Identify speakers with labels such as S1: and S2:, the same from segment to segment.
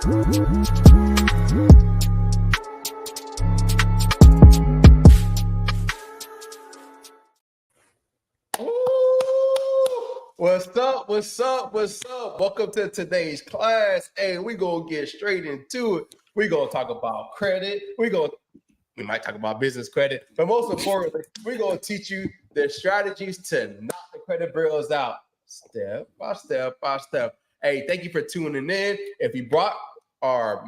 S1: What's up? What's up? What's up? Welcome to today's class. And we're going to get straight into it. We're going to talk about credit. We might talk about business credit, but most importantly, we're going to teach you the strategies to knock the credit bureaus out step by step by step. Hey, thank you for tuning in. If you brought our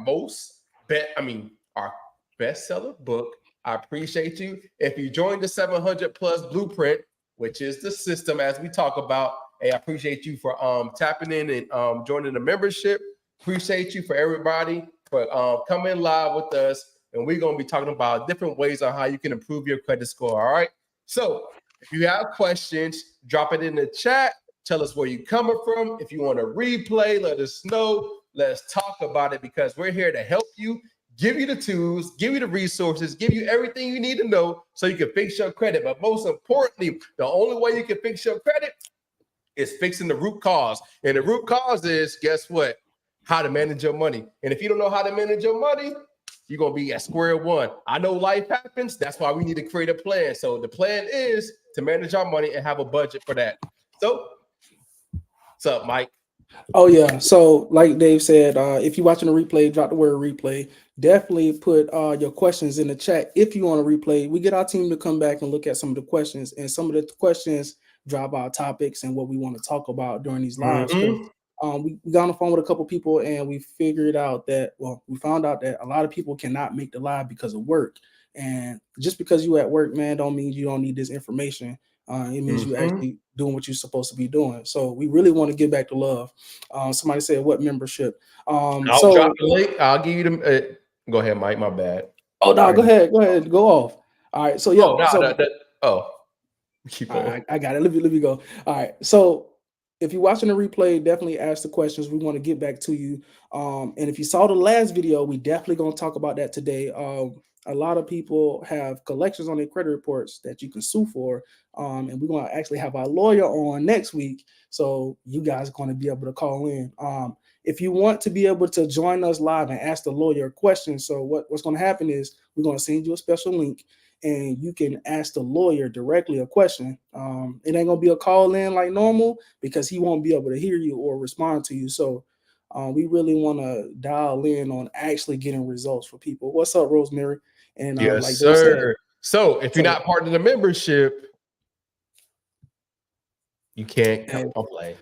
S1: bestseller book, I appreciate you. If you joined the 700 plus blueprint, which is the system as we talk about, hey, I appreciate you for tapping in and joining the membership. Appreciate you for everybody for coming live with us. And we're going to be talking about different ways on how you can improve your credit score. All right. So if you have questions, drop it in the chat. Tell us where you're coming from. If you want to replay, let us know. Let's talk about it because we're here to help you, give you the tools, give you the resources, give you everything you need to know so you can fix your credit. But most importantly, the only way you can fix your credit is fixing the root cause. And the root cause is, guess what? How to manage your money. And if you don't know how to manage your money, you're going to be at square one. I know life happens. That's why we need to create a plan. So the plan is to manage our money and have a budget for that. So what's up, Mike?
S2: Oh, yeah. So like Dave said, if you're watching a replay, drop the word replay. Definitely put your questions in the chat if you want to replay. We get our team to come back and look at some of the questions. And some of the questions drive our topics and what we want to talk about during these lives. We got on the phone with a couple people and we figured out that, we found out that a lot of people cannot make the live because of work. And just because you at work, man, don't mean you don't need this information. It means you actually doing what you're supposed to be doing. So we really want to give back to love. Somebody said, what membership?
S1: I'll drop the link. I'll give you them. Go ahead, Mike. My bad.
S2: Oh, no, go ahead. Go off. All right. So, yeah.
S1: Keep going.
S2: I got it. Let me go. All right. So if you're watching the replay, definitely ask the questions. We want to get back to you. And if you saw the last video, we definitely going to talk about that today. A lot of people have collections on their credit reports that you can sue for. And we're going to actually have our lawyer on next week. So you guys are going to be able to call in. If you want to be able to join us live and ask the lawyer a question, so what's going to happen is we're going to send you a special link and you can ask the lawyer directly a question. It ain't going to be a call in like normal because he won't be able to hear you or respond to you. So we really want to dial in on actually getting results for people. What's up, Rosemary? And
S1: yes, like sir. So if you're not part of the membership, you can't come play.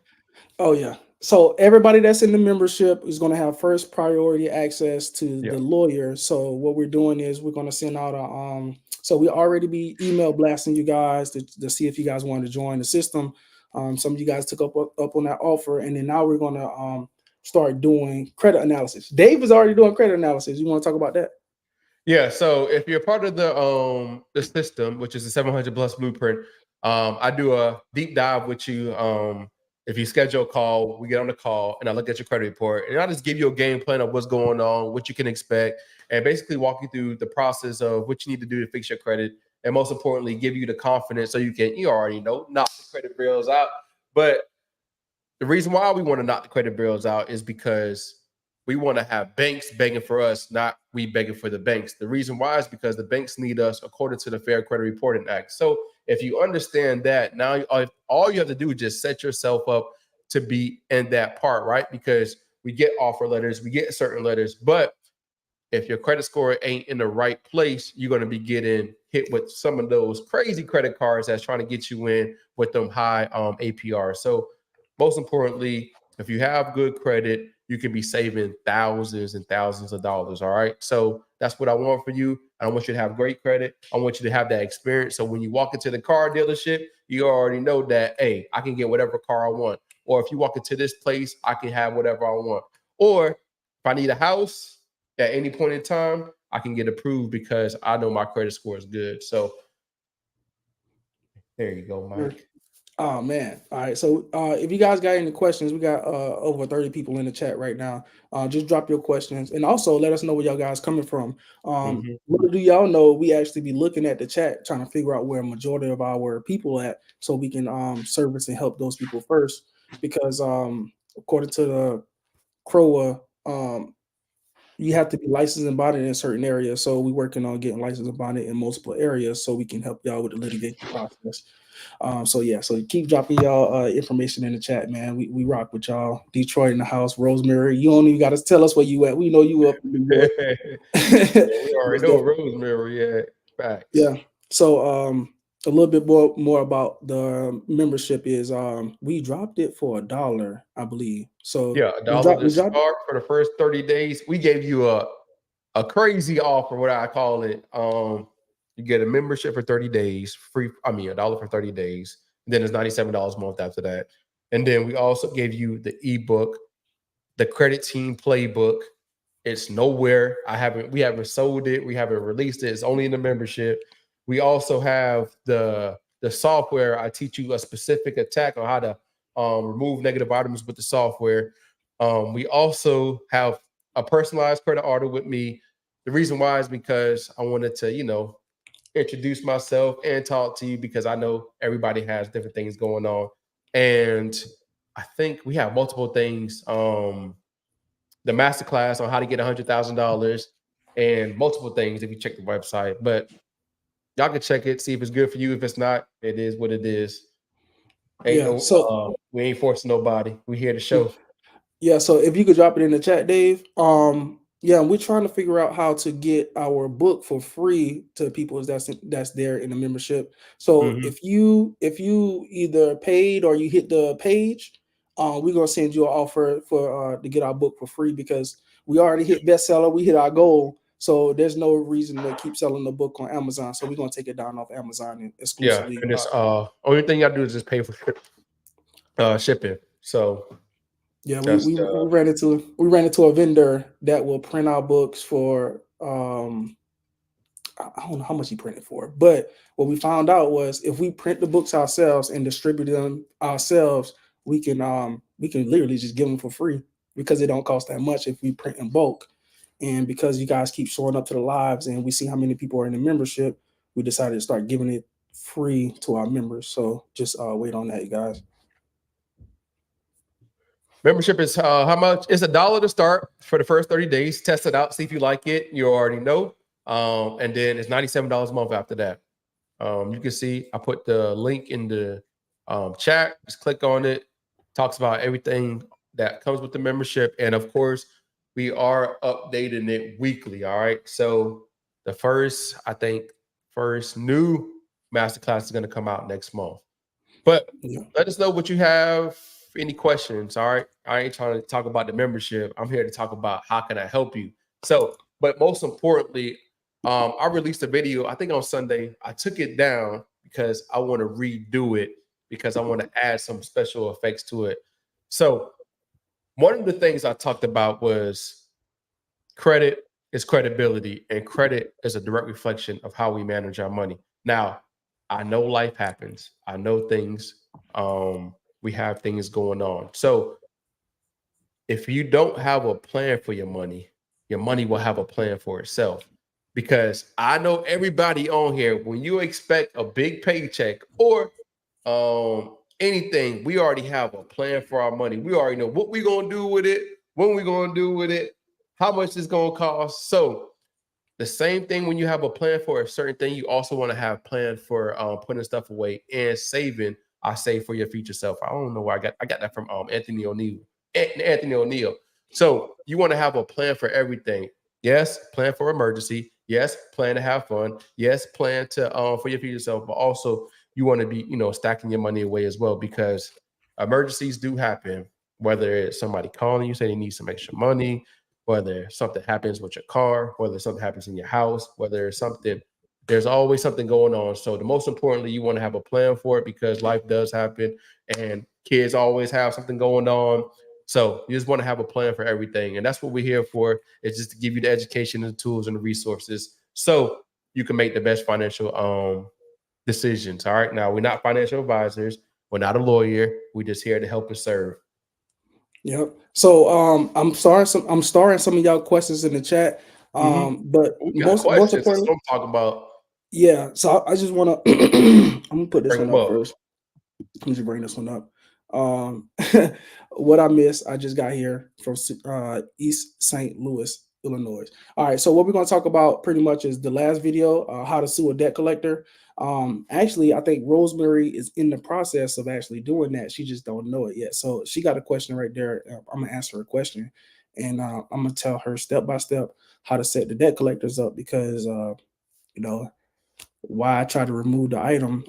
S2: Oh, yeah. So everybody that's in the membership is going to have first priority access to the lawyer. So what we're doing is we're going to send out a so we already be email blasting you guys to see if you guys want to join the system. Some of you guys took up on that offer, and then now we're going to start doing credit analysis. Dave is already doing credit analysis. You want to talk about that?
S1: Yeah. So if you're part of the system, which is the 700 plus blueprint, I do a deep dive with you. If you schedule a call, we get on the call and I look at your credit report and I just give you a game plan of what's going on, what you can expect, and basically walk you through the process of what you need to do to fix your credit. And most importantly, give you the confidence so you already know, knock the credit bureaus out. But the reason why we want to knock the credit bureaus out is because we want to have banks begging for us, not we begging for the banks. The reason why is because the banks need us according to the Fair Credit Reporting Act. So if you understand that, now all you have to do is just set yourself up to be in that part, right? Because we get offer letters, we get certain letters, but if your credit score ain't in the right place, you're going to be getting hit with some of those crazy credit cards that's trying to get you in with them high APR. So most importantly, if you have good credit, you can be saving thousands and thousands of dollars. All right. So that's what I want for you. I want you to have great credit. I want you to have that experience. So when you walk into the car dealership, you already know that, hey, I can get whatever car I want. Or if you walk into this place, I can have whatever I want. Or if I need a house at any point in time, I can get approved because I know my credit score is good. So there you go, Mike.
S2: Oh, man. All right. So if you guys got any questions, we got over 30 people in the chat right now. Just drop your questions and also let us know where y'all guys coming from. Little do y'all know, we actually be looking at the chat, trying to figure out where a majority of our people at so we can service and help those people first. Because according to the CROA, you have to be licensed and bonded in certain areas. So we're working on getting licensed and bonded in multiple areas so we can help y'all with the litigation process. So yeah, so keep dropping y'all information in the chat, man. We rock with y'all. Detroit in the house, Rosemary. You don't even got to tell us where you at. We know you up in New York.
S1: We already
S2: Most
S1: know
S2: definitely.
S1: Rosemary. Yeah, facts.
S2: Yeah. So a little bit more about the membership is we dropped it for $1, I believe. So
S1: Yeah, a
S2: we
S1: dollar
S2: dropped
S1: to
S2: we dropped
S1: start for the first 30 days. We gave you a crazy offer, what I call it. You get a membership for 30 days, free. I mean, a dollar for 30 days. Then it's $97 a month after that. And then we also gave you the ebook, the credit team playbook. It's nowhere. We haven't sold it. We haven't released it. It's only in the membership. We also have the software. I teach you a specific attack on how to remove negative items with the software. We also have a personalized credit order with me. The reason why is because I wanted to, introduce myself and talk to you because I know everybody has different things going on. And I think we have multiple things. The masterclass on how to get $100,000 and multiple things if you check the website. But y'all can check it, see if it's good for you. If it's not, it is what it is. Ain't
S2: yeah.
S1: no,
S2: So
S1: we ain't forcing nobody. We here to show.
S2: yeah, so if you could drop it in the chat, Dave. Yeah, we're trying to figure out how to get our book for free to people that's there in the membership. So
S1: Mhm.
S2: if you either paid or you hit the page, we're gonna send you an offer for to get our book for free because we already hit bestseller, we hit our goal. So there's no reason to keep selling the book on Amazon. So we're gonna take it down off Amazon and
S1: Yeah,
S2: exclusively.
S1: and it's only thing y'all do is just pay for shipping. So
S2: Yeah, we,
S1: that's
S2: we
S1: the
S2: we ran into a vendor that will print our books for I don't know how much he printed for, but what we found out was if we print the books ourselves and distribute them ourselves, we can literally just give them for free because it don't cost that much if we print in bulk. And because you guys keep showing up to the lives and we see how many people are in the membership, we decided to start giving it free to our members. So just wait on that, you guys.
S1: membership is how much? It's a dollar to start for the first 30 days. Test it out, see if you like it. You already know. And then it's $97 a month after that. You can see I put the link in the chat. Just click on it. Talks about everything that comes with the membership, and of course, we are updating it weekly. All right. So the first new masterclass is going to come out next month. But
S2: Yeah.
S1: let us know what you have. Any questions? All right. I ain't trying to talk about the membership. I'm here to talk about how can I help you. So, but most importantly, I released a video, I think on Sunday. I took it down because I want to redo it because I want to add some special effects to it. So, one of the things I talked about was credit is credibility, and credit is a direct reflection of how we manage our money. Now, I know life happens. I know things. We have things going on. So, if you don't have a plan for your money will have a plan for itself. Because I know everybody on here, when you expect a big paycheck or anything, we already have a plan for our money. We already know what we're gonna do with it, when we're gonna do with it, how much it's gonna cost. So the same thing when you have a plan for a certain thing, you also want to have plan for putting stuff away and saving. I save for your future self. I don't know where I got that from Anthony O'Neill. Anthony O'Neill. So you want to have a plan for everything. Yes, plan for emergency. Yes, plan to have fun. Yes, plan to for your future self, but also you want to be, stacking your money away as well because emergencies do happen. Whether it's somebody calling you saying they need some extra money, whether something happens with your car, whether something happens in your house, whether it's something, there's always something going on. So the most importantly, you want to have a plan for it because life does happen and kids always have something going on. So you just want to have a plan for everything. And that's what we're here for, is just to give you the education and the tools and the resources so you can make the best financial decisions. All right. Now we're not financial advisors. We're not a lawyer. We're just here to help and serve.
S2: Yep. So I'm starring some of y'all questions in the chat.
S1: Mm-hmm.
S2: But
S1: We got
S2: most
S1: questions. That's
S2: importantly,
S1: what I'm talking about.
S2: yeah. So I just want to I'm gonna put this
S1: Bring
S2: one
S1: them
S2: up
S1: up.
S2: first. Let me just bring this one up. Um, what I missed, I just got here from East St. Louis, Illinois. All right. So what we're going to talk about pretty much is the last video, how to sue a debt collector. Actually, I think Rosemary is in the process of actually doing that. She just don't know it yet. So she got a question right there. I'm gonna answer her question, and I'm gonna tell her step by step how to set the debt collectors up because you know why I try to remove the item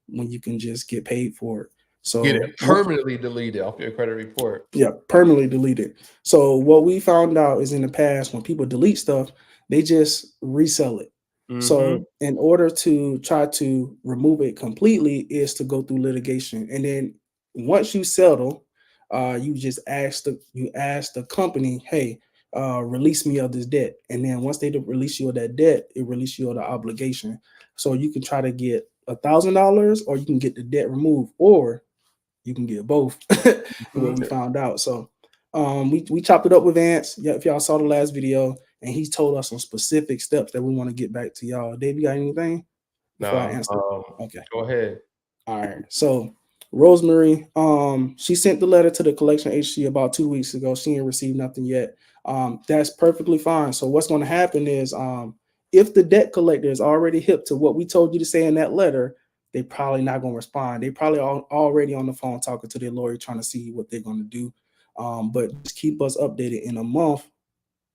S2: when you can just get paid for it.
S1: Get
S2: So
S1: it permanently deleted off your credit report.
S2: yeah, permanently deleted. So what we found out is in the past when people delete stuff, they just resell it.
S1: Mm-hmm.
S2: So in order to try to remove it completely is to go through litigation. And then once you settle, you just ask the company, hey, release me of this debt. And then once they release you of that debt, it release you of the obligation. So you can try to get $1,000 or you can get the debt removed, or you can get both. What we found out. So we chopped it up with Vance. Yeah, if y'all saw the last video, and he told us some specific steps that we want to get back to y'all. Dave, you got anything before I
S1: Nah,
S2: answer? Okay.
S1: go ahead.
S2: All right. So Rosemary, she sent the letter to the collection agency about 2 weeks ago. She ain't received nothing yet. That's perfectly fine. So what's going to happen is if the debt collector is already hip to what we told you to say in that letter, they probably not going to respond. They probably already on the phone talking to their lawyer trying to see what they're going to do. But just keep us updated. In a month,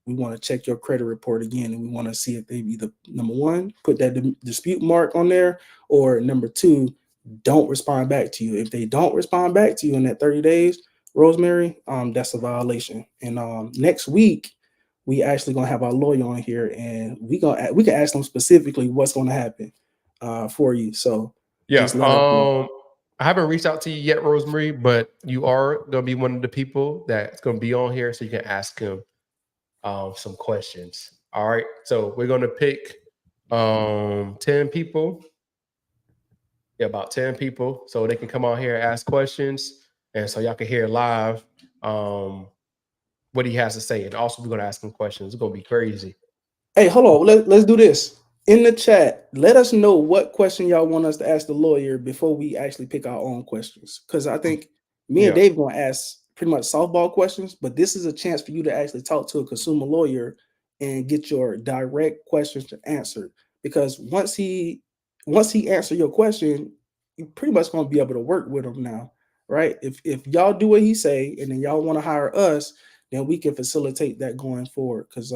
S2: we want to check your credit report again, and we want to see if they either, number one, put that dispute mark on there, or number two, don't respond back to you. If they don't respond back to you in that 30 days, Rosemary, that's a violation. And next week, we actually gonna have our lawyer on here, and we can ask them specifically what's gonna happen for you. So
S1: Yeah.
S2: just let us know.
S1: I haven't reached out to you yet, Rosemary, but you are gonna be one of the people that's gonna be on here, so you can ask him some questions. All right. So we're gonna pick 10 people. Yeah, about 10 people. So they can come on here and ask questions. And so y'all can hear live what he has to say. And also we're gonna ask him questions. It's gonna be crazy.
S2: Hey, hold on. Let's do this. In the chat, let us know what question y'all want us to ask the lawyer before we actually pick our own questions. Because I think me and
S1: Yeah.
S2: Dave gonna ask pretty much softball questions, but this is a chance for you to actually talk to a consumer lawyer and get your direct questions answered. Because once he answer your question, you pretty much gonna be able to work with him now, right? If y'all do what he say and then y'all want to hire us, then we can facilitate that going forward because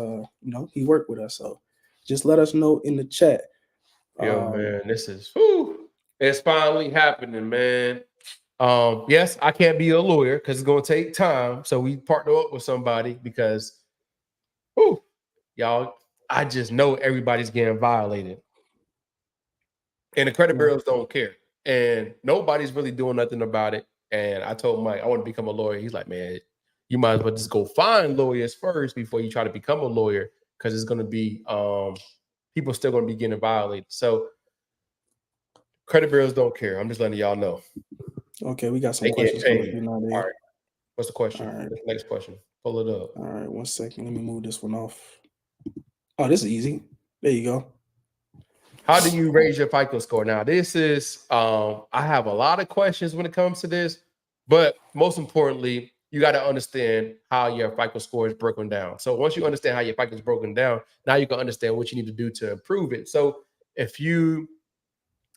S2: he worked with us. So just let us know in the chat.
S1: Yo, man, this is it's finally happening, man. Yes, I can't be a lawyer because it's gonna take time. So we partner up with somebody because y'all, I just know everybody's getting violated. And the credit bureaus don't care. And nobody's really doing nothing about it. And I told Mike, I want to become a lawyer. He's like, man, you might as well just go find lawyers first before you try to become a lawyer, because it's going to be people still going to be getting violated. So credit bureaus don't care. I'm just letting y'all know.
S2: Okay, we got some
S1: They get
S2: questions coming
S1: paid.
S2: through now,
S1: All
S2: Dave.
S1: right. What's the question?
S2: All right.
S1: What's the next question? Pull it up.
S2: All right, 1 second. Let me move this one off. Oh, this is easy. There you go.
S1: How do you raise your FICO score? Now, this is I have a lot of questions when it comes to this, but most importantly, you got to understand how your FICO score is broken down. So once you understand how your FICO is broken down, now you can understand what you need to do to improve it. So if you,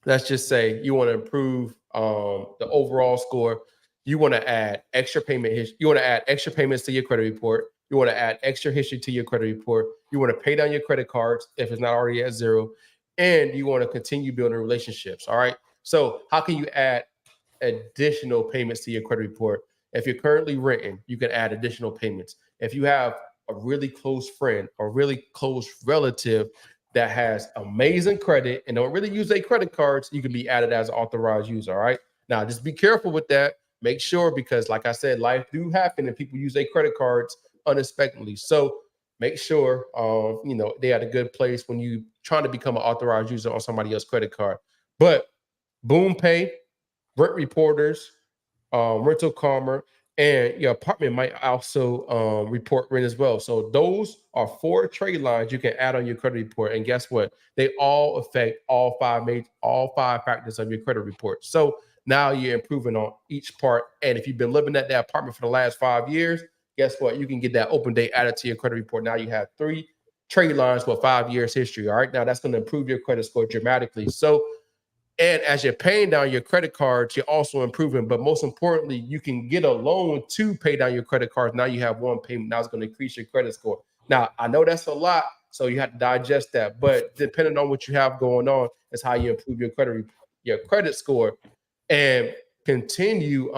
S1: let's just say you want to improve the overall score, you want to add extra you want to add extra payments to your credit report. You want to add extra history to your credit report. You want to pay down your credit cards if it's not already at zero, and you want to continue building relationships. All right. So how can you add additional payments to your credit report? If you're currently renting, you can add additional payments. If you have a really close friend or really close relative that has amazing credit and don't really use their credit cards, you can be added as an authorized user. All right. Now, just be careful with that. Make sure, because like I said, life do happen and people use their credit cards unexpectedly. So make sure they at a good place when you trying to become an authorized user on somebody else's credit card. But Boom Pay, Rent Reporters, Rental Karma, and your apartment might also report rent as well. So those are 4 trade lines you can add on your credit report. And guess what? They all affect all 5 factors of your credit report. So now you're improving on each part. And if you've been living at that apartment for the last 5 years, guess what? You can get that open date added to your credit report. Now you have 3 trade lines with 5 years history. All right. Now that's going to improve your credit score dramatically. So, and as you're paying down your credit cards, you're also improving. But most importantly, you can get a loan to pay down your credit cards. Now you have one payment. Now it's going to increase your credit score. Now, I know that's a lot, so you have to digest that. But depending on what you have going on, is how you improve your credit score, and continue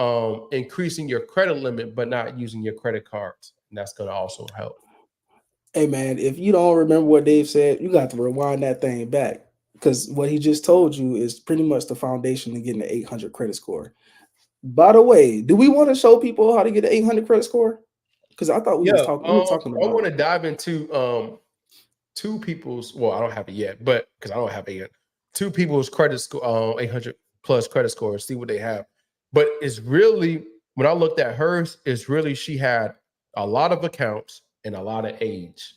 S1: increasing your credit limit, but not using your credit cards. And that's going to also help.
S2: Hey man, if you don't remember what Dave said, you got to rewind that thing back because what he just told you is pretty much the foundation to getting the 800 credit score. By the way, do we want to show people how to get an 800 credit score? Because I thought we was
S1: Yeah,
S2: talking, we were talking
S1: I
S2: about
S1: want
S2: it.
S1: to dive into two people's. Well, I don't have it yet, but because I don't have it yet, two people's credit score, 800 plus credit scores. See what they have. But it's really, when I looked at hers, it's really she had a lot of accounts and a lot of age.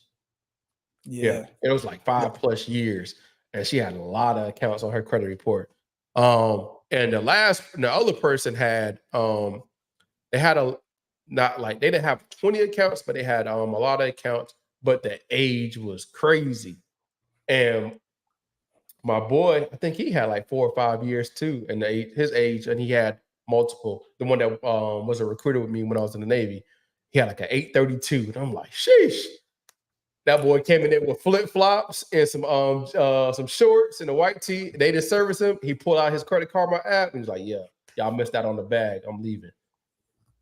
S1: Yeah,
S2: Yeah.
S1: it was like
S2: Yeah.
S1: 5+ years, and she had a lot of accounts on her credit report. And the other person had they had a not like they didn't have 20 accounts, but they had a lot of accounts, but the age was crazy. And my boy, I think he had like 4 or 5 years too, and his age, and he had multiple. The one that was a recruiter with me when I was in the Navy, he had like an 832, and I'm like, sheesh. That boy came in there with flip flops and some shorts and a white tee. They didn't service him. He pulled out his credit card, my app, and he's like, "Yeah, y'all missed out on the bag. I'm leaving."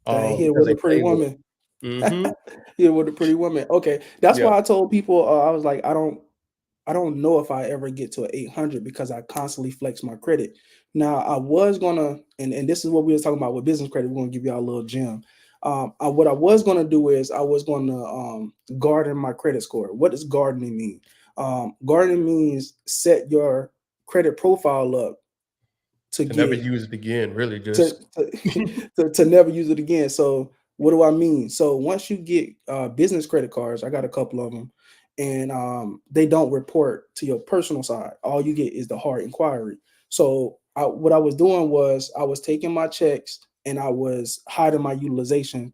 S2: Dang, here
S1: Because
S2: with
S1: they
S2: a pretty
S1: played with
S2: woman.
S1: him. Mm-hmm.
S2: Here with a pretty woman. Okay, that's
S1: Yeah.
S2: why I told people I was like, I don't know if I ever get to an 800 because I constantly flex my credit. Now I was gonna, and this is what we were talking about with business credit. We're gonna give y'all a little gem. What I was gonna do is I was gonna garden my credit score. What does gardening mean? Gardening means set your credit profile up to
S1: To never
S2: get
S1: use it again. Really,
S2: to
S1: just
S2: to never use it again. So what do I mean? So once you get business credit cards, I got a couple of them, and they don't report to your personal side. All you get is the hard inquiry. So what I was doing was I was taking my checks and I was hiding my utilization.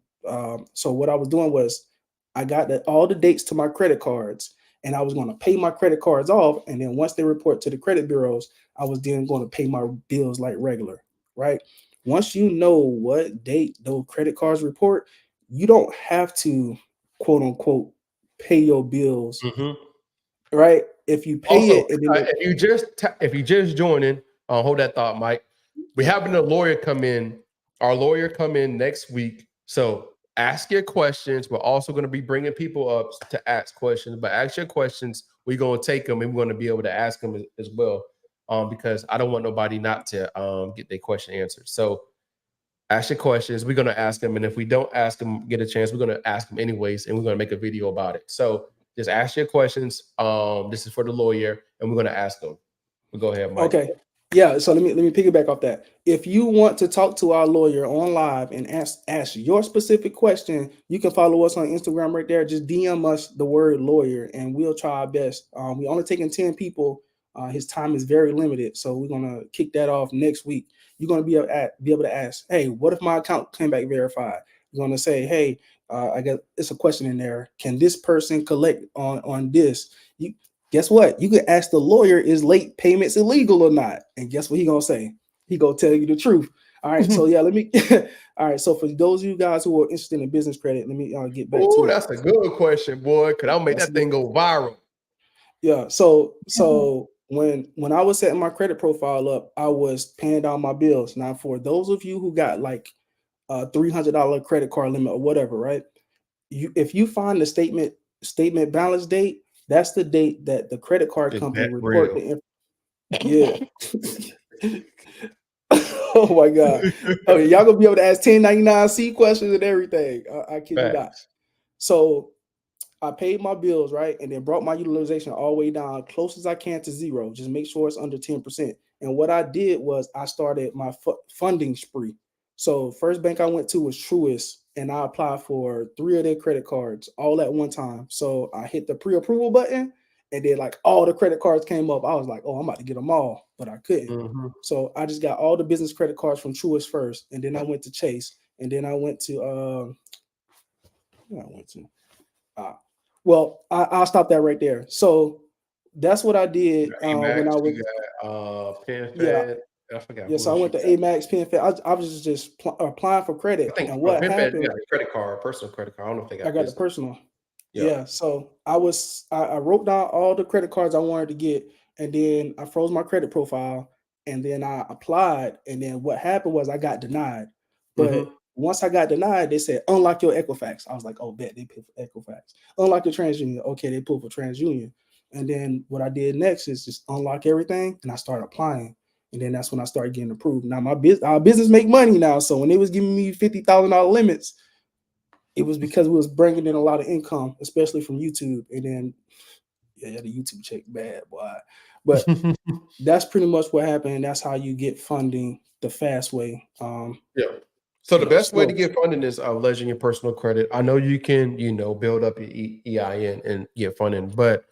S2: So what I was doing was I got all the dates to my credit cards, and I was going to pay my credit cards off. And then once they report to the credit bureaus, I was then going to pay my bills like regular, right? Once you know what date those credit cards report, you don't have to quote unquote pay your bills,
S1: Mhm.
S2: right? If you pay
S1: Also,
S2: it and then
S1: if you just joining, hold that thought, Mike. We
S2: yeah.
S1: having a lawyer come in. Our lawyer come in next week. So ask your questions. We're also going to be bringing people up to ask questions, but ask your questions. We're going to take them and we're going to be able to ask them as well, because I don't want nobody not to get their question answered. So ask your questions. We're going to ask them. And if we don't ask them, get a chance, we're going to ask them anyways. And we're going to make a video about it. So just ask your questions. This is for the lawyer, and we're going to ask them. But go ahead, Mike.
S2: Okay. Yeah. So let me piggyback off that. If you want to talk to our lawyer on live and ask your specific question, you can follow us on Instagram right there. Just DM us the word lawyer, and we'll try our best. We only taking 10 people. His time is very limited, so we're gonna kick that off next week. You're gonna be able to ask, hey, what if my account came back verified? You're gonna say, hey, I got it's a question in there. Can this person collect on this? You guess what? You can ask the lawyer, is late payments illegal or not? And guess what he gonna say? He gonna tell you the truth. All right. So yeah, let me. All right. So for those of you guys who are interested in business credit, let me get back
S1: Oh,
S2: to it.
S1: that's a good question, boy. Cause I'll make
S2: That's a
S1: that
S2: good.
S1: thing go viral.
S2: Yeah. So when I was setting my credit profile up, I was paying down my bills. Now for those of you who got like a $300 credit card limit or whatever, right? If you find the statement balance date, that's the date that the credit card
S1: Is
S2: company
S1: that
S2: report
S1: real?
S2: the yeah. Oh my God. Okay, y'all gonna be able to ask 1099-C questions and everything. I kid you not.
S1: Facts.
S2: So I paid my bills, right? And then brought my utilization all the way down close as I can to zero. Just make sure it's under 10%. And what I did was I started my funding spree. So first bank I went to was Truist, and I applied for 3 of their credit cards all at one time. So I hit the pre-approval button, and then like all the credit cards came up. I was like, oh, I'm about to get them all, but I couldn't.
S1: Mm-hmm.
S2: So I just got all the business credit cards from Truist first, and then I went to Chase, and then I went to I went to. Well, I'll stop that right there. So that's what I did when I
S1: Max,
S2: was.
S1: you got
S2: Yeah,
S1: PenFed. I forgot
S2: yeah.
S1: who
S2: So I
S1: else
S2: went
S1: you
S2: to
S1: got.
S2: AMAX, PenFed. I was just applying for
S1: I
S2: credit,
S1: think
S2: and what
S1: PenFed, you
S2: happened?
S1: got a credit card, personal credit card. I don't know if they
S2: I
S1: got
S2: got the
S1: business.
S2: personal.
S1: Yeah.
S2: Yeah. So I wrote down all the credit cards I wanted to get, and then I froze my credit profile, and then I applied, and then what happened was I got denied. But
S1: Mm-hmm.
S2: once I got denied, they said unlock your Equifax. I was like, oh, bet they pay for Equifax. Unlock your TransUnion. Okay, they pull for TransUnion. And then what I did next is just unlock everything, and I started applying. And then that's when I started getting approved. Now our business make money now. So when they was giving me $50,000 limits, it was because we was bringing in a lot of income, especially from YouTube. And then, yeah, the YouTube check bad, boy. But that's pretty much what happened. And that's how you get funding the fast way.
S1: Yeah. So the best way to
S2: Slow.
S1: get funding is leveraging your personal credit. I know you can, build up your EIN and get funding, but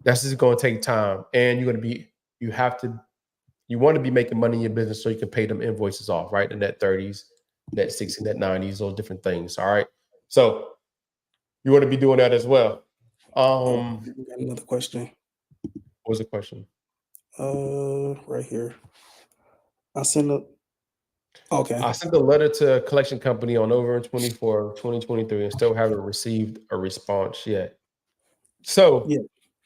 S1: that's just going to take time. And you have to, you want to be making money in your business so you can pay them invoices off, right? The net 30s, net 60s, net 90s, those different things. All right. So you want to be doing that as well.
S2: Oh,
S1: What
S2: we got another question.
S1: was the question?
S2: Right here. I sent a okay.
S1: I sent a letter to a collection company on November 24th, 2023, and still haven't received a response yet. So
S2: Yeah.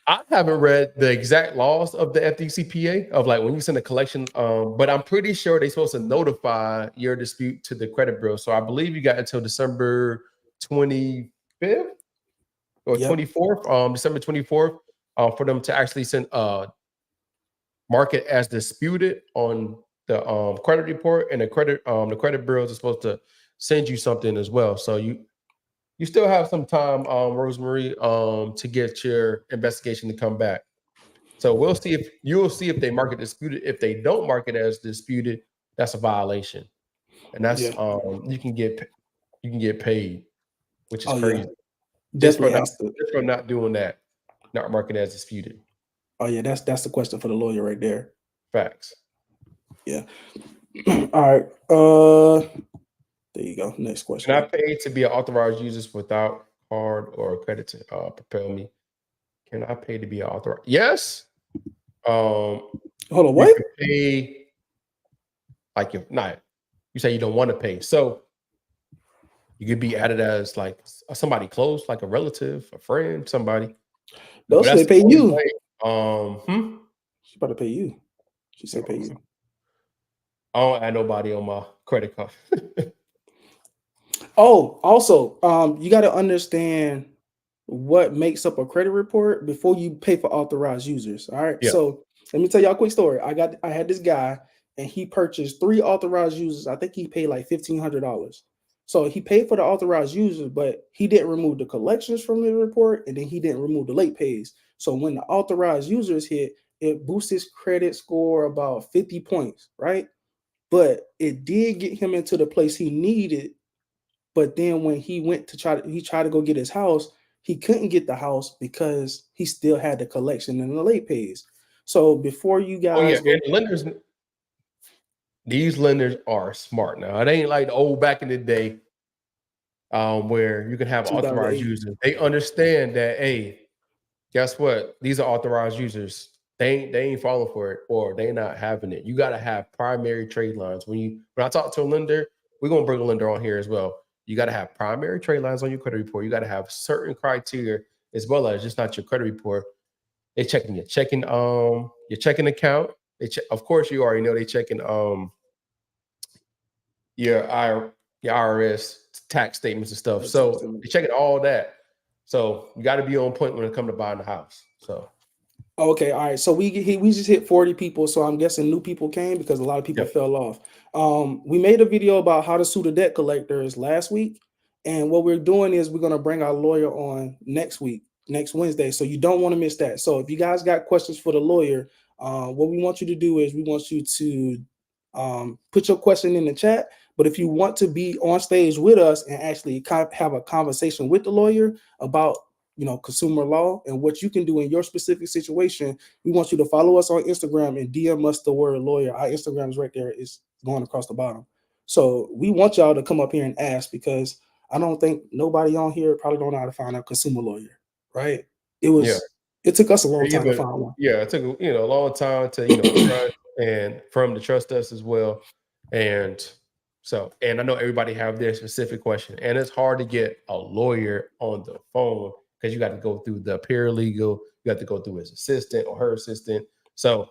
S1: I haven't read the exact laws of the FDCPA of like when you send a collection, but I'm pretty sure they're supposed to notify your dispute to the credit bureau. So I believe you got until December 25th or
S2: Yep.
S1: 24th, December 24th, for them to actually send mark it as disputed on the credit report, and the credit bureaus are supposed to send you something as well. So you still have some time, Rosemary, to get your investigation to come back. So you'll see if they mark it disputed. If they don't mark it as disputed, that's a violation, and that's
S2: Yeah.
S1: you can get paid, which is
S2: Oh yeah.
S1: crazy, just for
S2: Definitely
S1: not
S2: answer.
S1: doing that, not marking it as disputed.
S2: Oh yeah, that's the question for the lawyer right there.
S1: Facts.
S2: Yeah. All right. There you go. Next
S1: Can I
S2: question.
S1: pay to be an authorized user without card or credit to propel me? Can I pay to be an authorized? Yes. Um,
S2: Hold on,
S1: you
S2: what?
S1: can pay like if not. You say you don't want to pay, so you could be added as like somebody close, like a relative, a friend, somebody. But
S2: Those
S1: that's
S2: say
S1: the
S2: pay
S1: only
S2: you.
S1: way.
S2: She about to pay you. She said pay
S1: No,
S2: you.
S1: I don't add nobody on my credit card.
S2: Oh, also, you got to understand what makes up a credit report before you pay for authorized users. All right.
S1: Yeah.
S2: So let me tell y'all a quick story. I had this guy and he purchased 3 authorized users. I think he paid like $1,500. So he paid for the authorized users, but he didn't remove the collections from the report, and then he didn't remove the late pays. So when the authorized users hit, it boosts his credit score about 50 points, right? But it did get him into the place he needed. But then when he went to he tried to go get his house, he couldn't get the house because he still had the collection and the late pays. So before you
S1: Oh yeah,
S2: guys
S1: and
S2: go
S1: these lenders are smart now. It ain't like the old back in the day, where you can have authorized
S2: 2008,
S1: users. They understand that, hey, guess what? These are authorized users. They ain't falling for it, or they not having it. You got to have primary trade lines. When I talk to a lender, we're gonna bring a lender on here as well. You got to have primary trade lines on your credit report. You got to have certain criteria, as well as just not your credit report. They checking your checking account. Of course, you already know they checking your your IRS tax statements and stuff.
S2: that text
S1: So
S2: him.
S1: they're checking all that. So you got to be on point when it comes to buying the house. So
S2: Okay, all right. So we just hit 40 people. So I'm guessing new people came because a lot of people
S1: yeah,
S2: fell off. We made a video about how to sue the debt collectors last week, and what we're doing is we're gonna bring our lawyer on next week, next Wednesday. So you don't want to miss that. So if you guys got questions for the lawyer, what we want you to do is we want you to put your question in the chat. But if you want to be on stage with us and actually have a conversation with the lawyer about consumer law and what you can do in your specific situation, we want you to follow us on Instagram and DM us the word lawyer. Our Instagram is right there. It's going across the bottom. So we want y'all to come up here and ask, because I don't think nobody on here probably don't know how to find a consumer lawyer, right?
S1: Yeah.
S2: It took us a long
S1: Yeah,
S2: time to
S1: but
S2: find one.
S1: yeah, it took a long time to trust and for them to trust us as well. And and I know everybody have their specific question, and it's hard to get a lawyer on the phone because you got to go through the paralegal, you have to go through his assistant or her assistant. So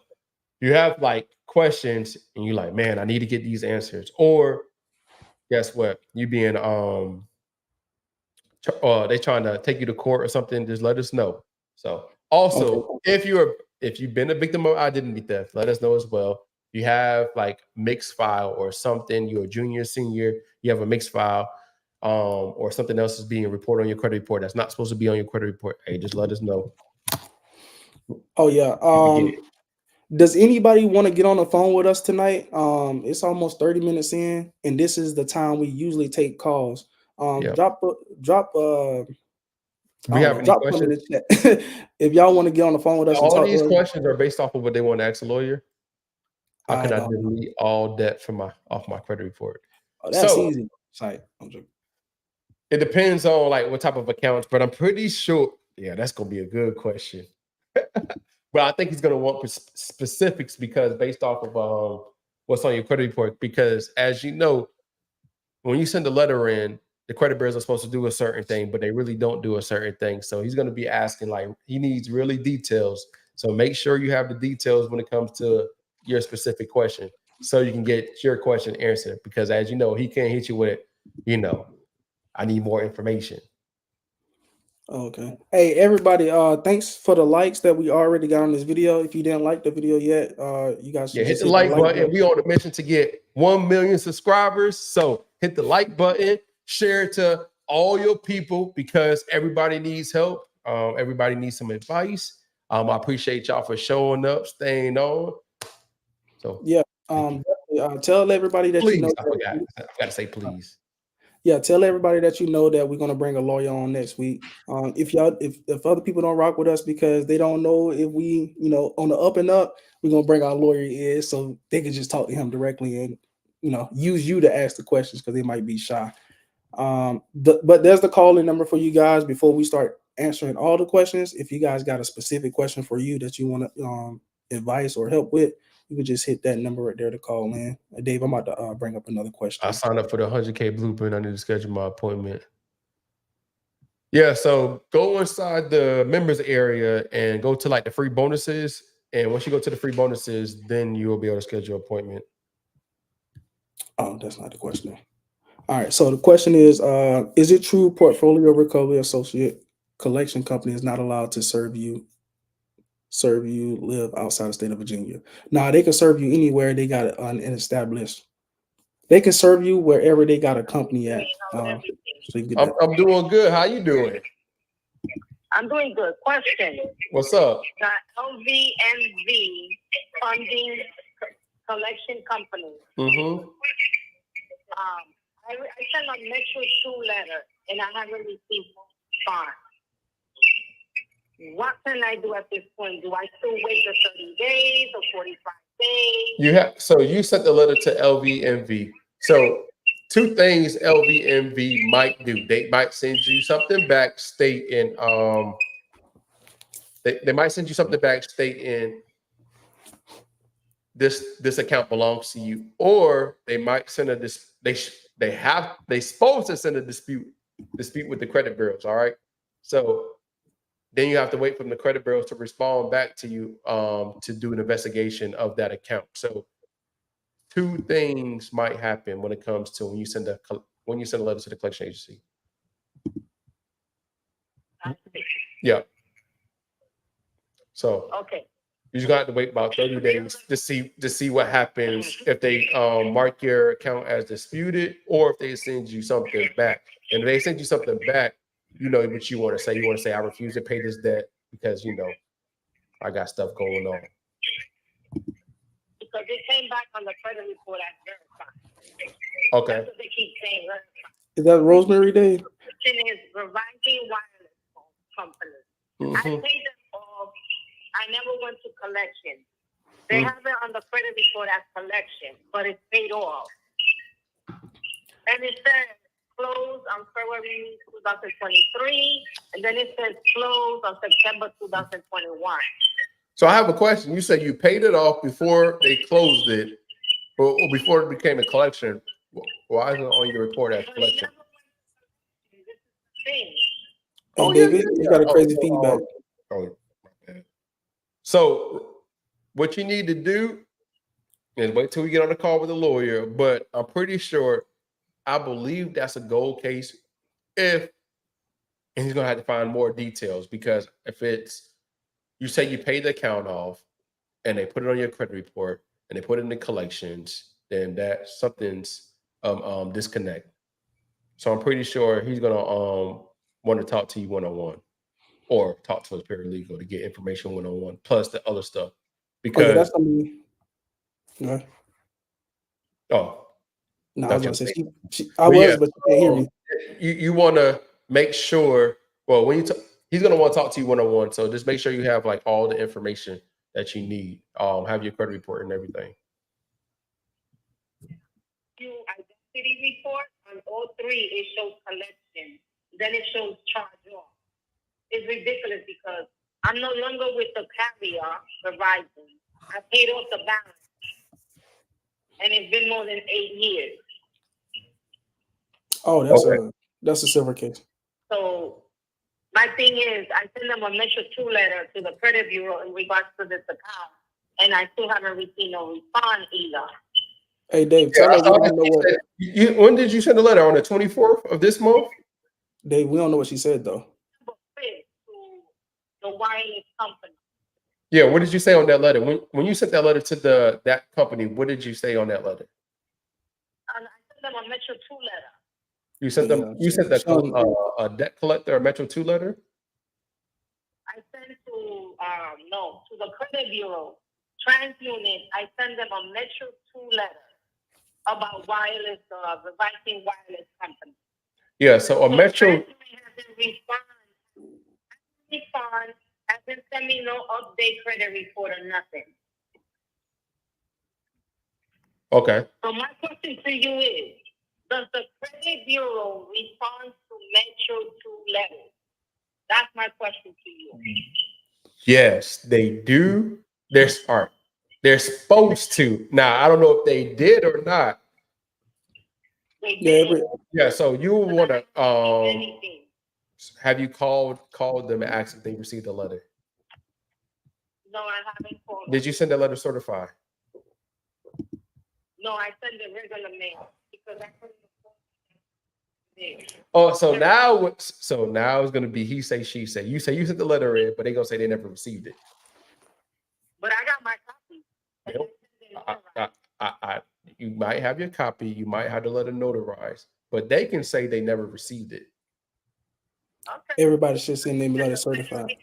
S1: you have like questions, and you're like, man, I need to get these answers. Or guess what? You being they trying to take you to court or something, just let us know. So
S2: Okay.
S1: also, if you've been a victim of identity theft, let us know as well. You have like mixed file or something, you're a junior, senior, you have a mixed file, or something else is being reported on your credit report that's not supposed to be on your credit report. Hey, just let us know.
S2: Oh yeah.
S1: You can get it.
S2: Does anybody want to get on the phone with us tonight? It's almost 30 minutes in, and this is the time we usually take calls.
S1: Yeah.
S2: Drop I
S1: We
S2: don't
S1: have
S2: know,
S1: any
S2: drop one in
S1: questions?
S2: the chat. If y'all want to get on the phone with us and
S1: All
S2: talk to
S1: these
S2: us,
S1: questions are based off of what they want to ask a lawyer. How
S2: I
S1: can I
S2: don't know.
S1: delete all debt from off my credit report?
S2: Oh, that's
S1: So
S2: easy. Sorry, I'm joking.
S1: it depends on like what type of accounts, but I'm pretty sure. Yeah, that's gonna be a good question. But I think he's gonna want specifics because based off of what's on your credit report. Because as you know, when you send a letter in, the credit bureaus are supposed to do a certain thing, but they really don't do a certain thing. So he's gonna be asking like he needs really details. So make sure you have the details when it comes to your specific question, so you can get your question answered. Because as you know, he can't hit you with, I need more information.
S2: Okay. Hey everybody, thanks for the likes that we already got on this video. If you didn't like the video yet, you guys
S1: Yeah,
S2: should
S1: hit
S2: just
S1: the
S2: hit the
S1: like
S2: like
S1: button.
S2: button.
S1: We on a mission to get 1 million subscribers. So hit the like button, share it to all your people because everybody needs help. Everybody needs some advice. I appreciate y'all for showing up, staying on. So
S2: Yeah.
S1: thank you.
S2: Tell everybody that you know
S1: Please, I forgot.
S2: that,
S1: I got to say please.
S2: yeah, tell everybody that you know that we're gonna bring a lawyer on next week. If other people don't rock with us because they don't know if we, on the up and up, we're gonna bring our lawyer in so they can just talk to him directly and use you to ask the questions because they might be shy. But there's the call-in number for you guys before we start answering all the questions. If you guys got a specific question for you that you want advice or help with, you can just hit that number right there to call in. Dave, I'm about to bring up another
S1: I
S2: question.
S1: signed up for the 100K blueprint. I need to schedule my appointment. Yeah, so go inside the members area and go to like the free bonuses. And once you go to the free bonuses, then you will be able to schedule an appointment.
S2: Oh, that's not the question. All right. So the question is it true portfolio recovery associate collection company is not allowed to serve you live outside the state of Virginia? Now they can serve you anywhere they got an established. They can serve you wherever they got a company at. So you can get that.
S1: I'm doing good. How you doing?
S3: I'm doing good. Question.
S1: What's up?
S3: The LVMV funding collection company.
S1: Mm-hmm.
S3: I sent a Metro 2 letter and I haven't received funds. What can I do at this point? Do I still wait the 30 days or 45 days?
S1: So you sent the letter to LVMV. So two things LVMV might do. They might send you something back stating they might send you something back stating this account belongs to you, or they might send a they supposed to send a dispute with the credit bureaus. All right. So then you have to wait for the credit bureaus to respond back to you to do an investigation of that account. So two things might happen when it comes to when you send a letter to the collection agency. Yeah. So
S3: okay.
S1: You just got to wait about 30 days to see what happens if they mark your account as disputed or if they send you something back. And if they send you something back, you know what you want to say. You want to say, I refuse to pay this debt because, I got stuff going on.
S3: Because it came back on the credit report as verified.
S1: Okay.
S3: That's what they keep saying, verified.
S2: Is that Rosemary Day?
S3: The is Revising Wireless Company.
S1: Mm-hmm.
S3: I paid them off. I never went to collection. They have it on the credit report as collection, but it's paid off. And it says closed on February 2023, and then it says closed on September 2021.
S1: So I have a question. You said you paid it off before they closed it, or before it became a collection. Why is it on your report as collection?
S2: Hey, David, you got a crazy feedback.
S1: So what you need to do is wait till we get on the call with the lawyer, but I'm pretty sure, I believe that's a gold case and he's going to have to find more details, because if it's, you say you pay the account off and they put it on your credit report and they put it in the collections, then that something's disconnect. So I'm pretty sure he's going to want to talk to you one-on-one, or talk to his paralegal to get information one-on-one, plus the other stuff. Because
S2: that's something. Yeah.
S1: Oh,
S2: no, I was gonna say I was, but you can't hear me.
S1: You want to make sure. Well, when he's going to want to talk to you one-on-one, so just make sure you have like all the information that you need. Have your credit report and everything.
S3: Your identity report on all three, it shows collection. Then it shows charge off. It's ridiculous because I'm no longer with the carrier, Verizon. I paid off the balance, and it's been more than 8 years.
S2: Oh, that's a silver case.
S3: So my thing is, I send them a Metro 2 letter to the credit bureau in regards to this account, and I still haven't received no response either.
S2: Hey, Dave, tell us we don't know what.
S1: When did you send the letter? On the 24th of this month?
S2: Dave, we don't know what she said though.
S3: To the wireless company.
S1: Yeah, what did you say on that letter? When you sent that letter to that company, what did you say on that letter?
S3: I sent them a Metro 2 letter.
S1: You sent them. You sent a debt collector, a Metro 2 letter.
S3: I sent to the credit bureau, TransUnit. I sent them a Metro 2 letter about wireless, Revising wireless company.
S1: Yeah, so a Metro.
S3: Hasn't sent me no update credit report or nothing.
S1: Okay.
S3: So my question to you is, does the credit bureau respond to Metro 2 letters? That's my question to you.
S1: Yes, they do. They're supposed to. Now, I don't know if they did or not.
S3: They did.
S1: Yeah, so you want to have you called them and asked if they received the letter?
S3: No, I haven't called.
S1: Did you send that letter certified?
S3: No, I sent the regular mail because I couldn't afford.
S1: Oh, so now it's gonna be he say, she say. You say you sent the letter in, but they gonna say they never received it.
S3: But I got my copy.
S1: You might have your copy, you might have the letter notarized, but they can say they never received it.
S3: Okay.
S2: Everybody should send their letter certified.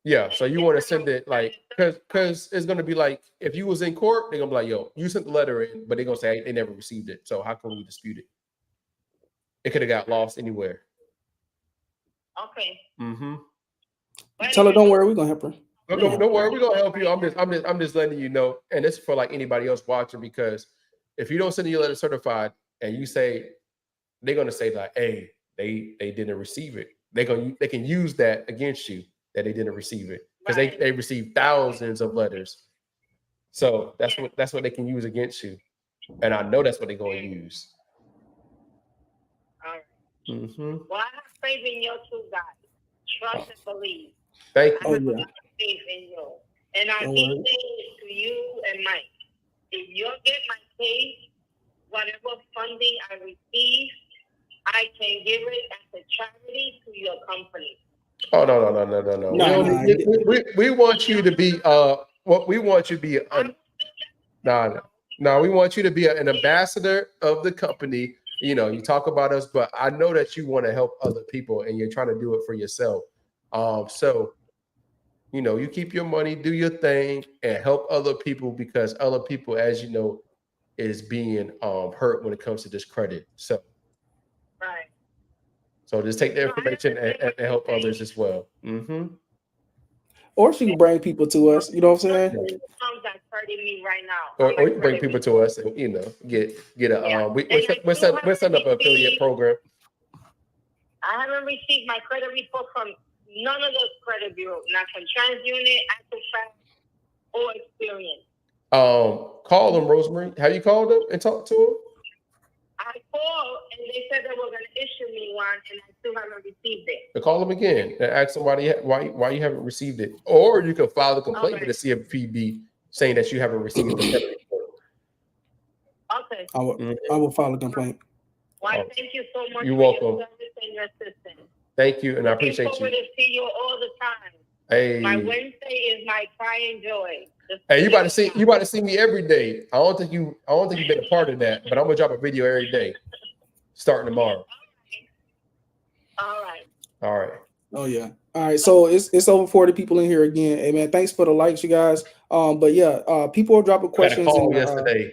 S1: Yeah, so you want to send it like, because it's gonna be like, if you was in court, they're gonna be like, yo, you sent the letter in, but they're gonna say they never received it. So how can we dispute it? It could have got lost anywhere.
S3: Okay.
S1: Mm-hmm.
S2: Tell her, don't worry, we're gonna help her.
S1: Don't worry, we're gonna help you. I'm just letting you know, and it's for like anybody else watching, because if you don't send your letter certified and you say, they're gonna say like, hey, they didn't receive it. They can use that against you, that they didn't receive it, because they received thousands of letters. So that's what they can use against you, and I know that's what they're going to use.
S3: All right.
S1: Mm-hmm.
S3: Well, I have faith in your two guys. Trust and believe.
S1: Thank you.
S3: I have faith in you, and I keep saying it to you and Mike. If you get my case, whatever funding I receive, I can give it as a charity to your company. Oh
S1: no. We want you to be we want you to be we want you to be an ambassador of the company. You know, you talk about us, but I know that you want to help other people and you're trying to do it for yourself. So you know, you keep your money, do your thing, and help other people, because other people, as you know, is being hurt when it comes to this credit. So
S3: right.
S1: So just take the information and help others as well. Mm-hmm.
S2: Or she can bring people to us. You know what I'm saying?
S3: That's hurting me right now.
S1: Or you can bring people to us and, you know, get a we're setting up an affiliate program.
S3: I haven't received my credit report from none of the credit bureaus, not from TransUnion, Equifax, or Experian.
S1: Call them, Rosemary. Have you called them and talked to them?
S3: I called and they said they were going to issue me one, and I still haven't received it.
S1: But call them again and ask them why you haven't received it, or you can file a complaint with the CFPB saying that you haven't received the credit report.
S3: Okay.
S2: I will file a complaint.
S3: Well, thank you so much.
S1: You're
S3: for
S1: welcome.
S3: Your service and your assistance.
S1: Thank you, and I appreciate you.
S3: Looking forward to see you all the time.
S1: Hey.
S3: My Wednesday is my crying joy.
S1: Hey, you about to see me every day. I don't think you've been a part of that, but I'm gonna drop a video every day, starting tomorrow.
S3: All right.
S1: All right.
S2: Oh yeah. All right. So it's over 40 people in here again. Hey man, thanks for the likes, you guys. But yeah, people are dropping questions.
S1: I had a call yesterday.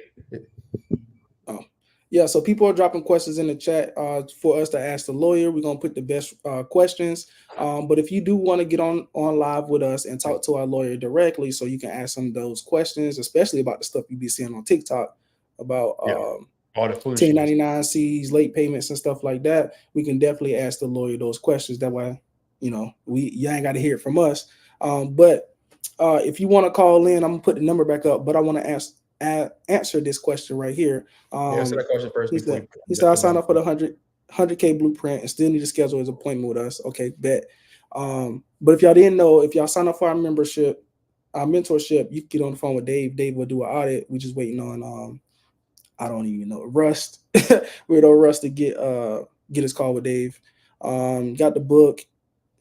S2: Yeah, so people are dropping questions in the chat for us to ask the lawyer. We're gonna put the best questions. But if you do want to get on live with us and talk to our lawyer directly, so you can ask them those questions, especially about the stuff you be seeing on TikTok about
S1: all the
S2: 1099-Cs, late payments, and stuff like that, we can definitely ask the lawyer those questions. That way, you ain't got to hear it from us. But if you want to call in, I'm gonna put the number back up. But I want to answer this question right here.
S1: Answer that question first.
S2: He said I signed up for the 100K blueprint and still need to schedule his appointment with us. Okay, bet. But if y'all didn't know, if y'all sign up for our membership, our mentorship, you can get on the phone with Dave. Dave will do an audit. We just waiting on I don't even know, Rust. We're on Rust to get his call with Dave. Got the book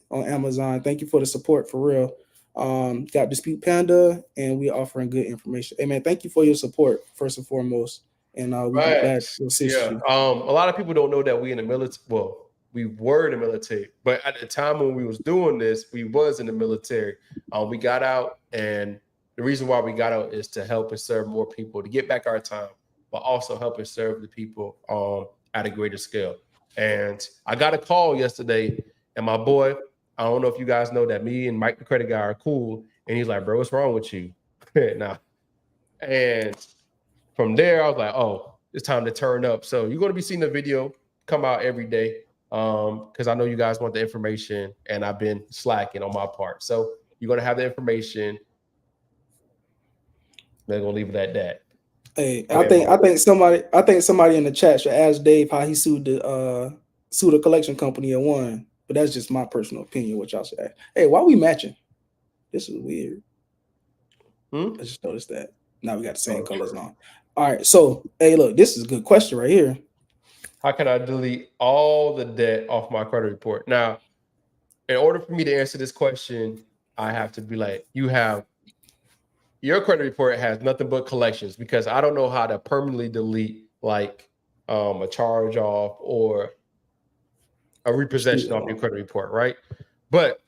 S2: on Amazon. Thank you for the support, for real. Got Dispute Panda, and we're offering good information. Hey man, thank you for your support first and foremost, and we're glad to assist you.
S1: A lot of people don't know that we in the military. Well, we were in the military, but at the time when we was doing this, we was in the military. We got out, and the reason why we got out is to help and serve more people, to get back our time, but also help and serve the people at a greater scale. And I got a call yesterday, and my boy, I don't know if you guys know that me and Mike, the credit guy, are cool. And he's like, bro, what's wrong with you? Nah. And from there, I was like, oh, it's time to turn up. So you're going to be seeing the video come out every day because I know you guys want the information, and I've been slacking on my part. So you're going to have the information. They're going to leave it at that.
S2: Hey, I think somebody in the chat should ask Dave how he sued a collection company and won. But that's just my personal opinion, what y'all should ask. Hey, why are we matching? This is weird. I just noticed that. Now we got the same colors on. All right. So, hey, look, this is a good question right here.
S1: How can I delete all the debt off my credit report? Now, in order for me to answer this question, I have to be like, your credit report has nothing but collections, because I don't know how to permanently delete like a charge off or a repossession off your credit report, right? But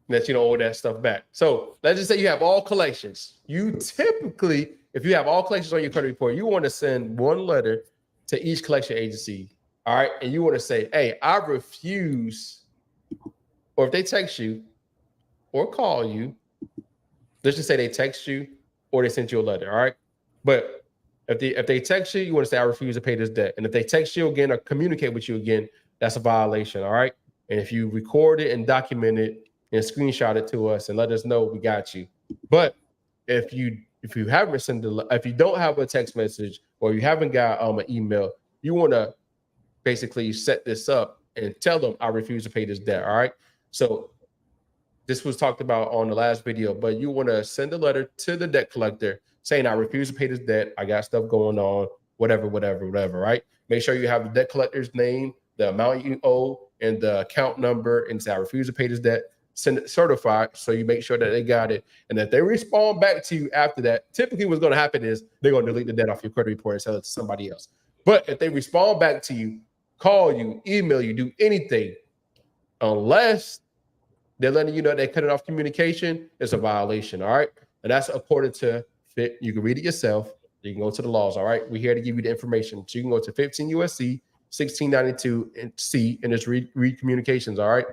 S1: that you don't owe that stuff back. So let's just say you have all collections. You typically, if you have all collections on your credit report, you want to send one letter to each collection agency, all right? And you want to say, hey, I refuse, or if they text you or call you, let's just say they text you or they sent you a letter, all right? But if they text you, you want to say, I refuse to pay this debt. And if they text you again or communicate with you again, that's a violation, all right? And if you record it and document it and screenshot it to us and let us know, we got you. But if you haven't sent if you don't have a text message or you haven't got an email, you want to basically set this up and tell them, I refuse to pay this debt, all right? So this was talked about on the last video, but you want to send a letter to the debt collector saying, I refuse to pay this debt. I got stuff going on, whatever, right? Make sure you have the debt collector's name, the amount you owe, and the account number, and say, I refuse to pay this debt. Send it certified, so you make sure that they got it. And if they respond back to you after that, typically what's going to happen is they're going to delete the debt off your credit report and sell it to somebody else. But if they respond back to you, call you, email you, do anything, unless they're letting you know they cut it off communication, it's a violation, all right? And that's according to FIT. You can read it yourself. You can go to the laws, all right? We're here to give you the information. So you can go to 15 USC 1692 and C, and just read communications, all right?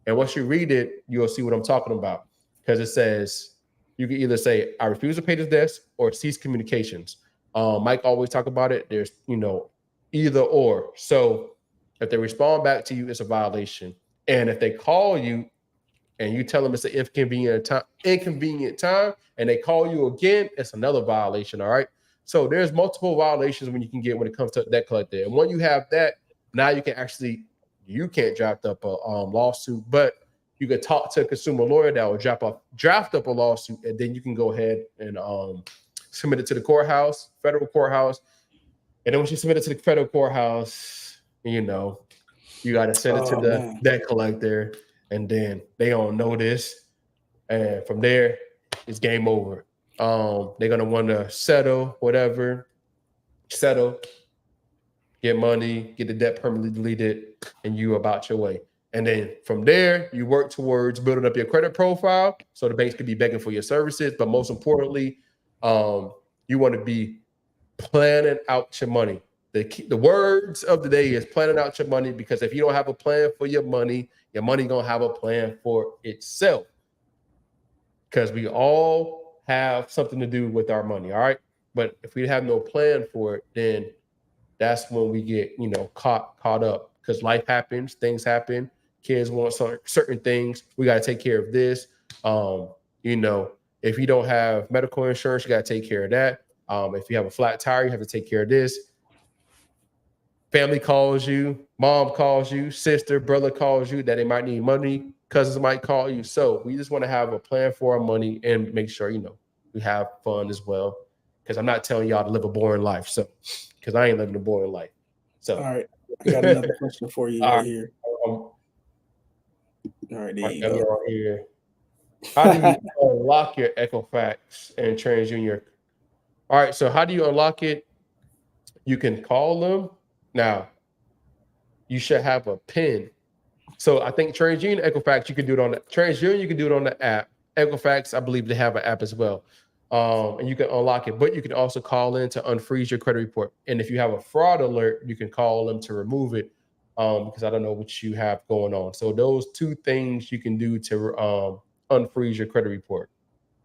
S1: And once you read it, you'll see what I'm talking about, because it says you can either say, I refuse to pay this debt, or cease communications. Mike always talk about it. There's, either or. So If they respond back to you, it's a violation. And if they call you and you tell them it's an inconvenient time, and they call you again, it's another violation. All right. So there's multiple violations when you can get when it comes to debt collector. And when you have that, now you can't draft up a lawsuit, but you can talk to a consumer lawyer that will draft up a lawsuit, and then you can go ahead and submit it to the courthouse, federal courthouse. And then once you submit it to the federal courthouse, you got to send it to the debt collector, and then they don't know this. And from there, it's game over. They're going to want to settle, get money, get the debt permanently deleted, and you about your way. And then from there, you work towards building up your credit profile so the banks can be begging for your services. But most importantly, you want to be planning out your money. The words of the day is planning out your money, because if you don't have a plan for your money gonna have a plan for itself. Because we all have something to do with our money, all right? But if we have no plan for it, then that's when we get caught up, because life happens, things happen, kids want certain things, we got to take care of this. If you don't have medical insurance, you got to take care of that. If you have a flat tire, you have to take care of this. Family calls you, mom calls you, sister, brother calls you that they might need money, cousins might call you. So we just want to have a plan for our money and make sure we have fun as well, because I'm not telling y'all to live a boring life. So because I ain't living a boring life. So
S2: all right, I got another question for you right here.
S1: All
S2: right, there you go.
S1: Here. How do you unlock your Equifax and TransUnion? All right, so how do you unlock it? You can call them. Now, you should have a PIN. So I think TransUnion, Equifax, you can do it on the TransUnion, you can do it on the app. Equifax, I believe they have an app as well. And you can unlock it, but you can also call in to unfreeze your credit report. And if you have a fraud alert, you can call them to remove it, because I don't know what you have going on. So those two things you can do to unfreeze your credit report.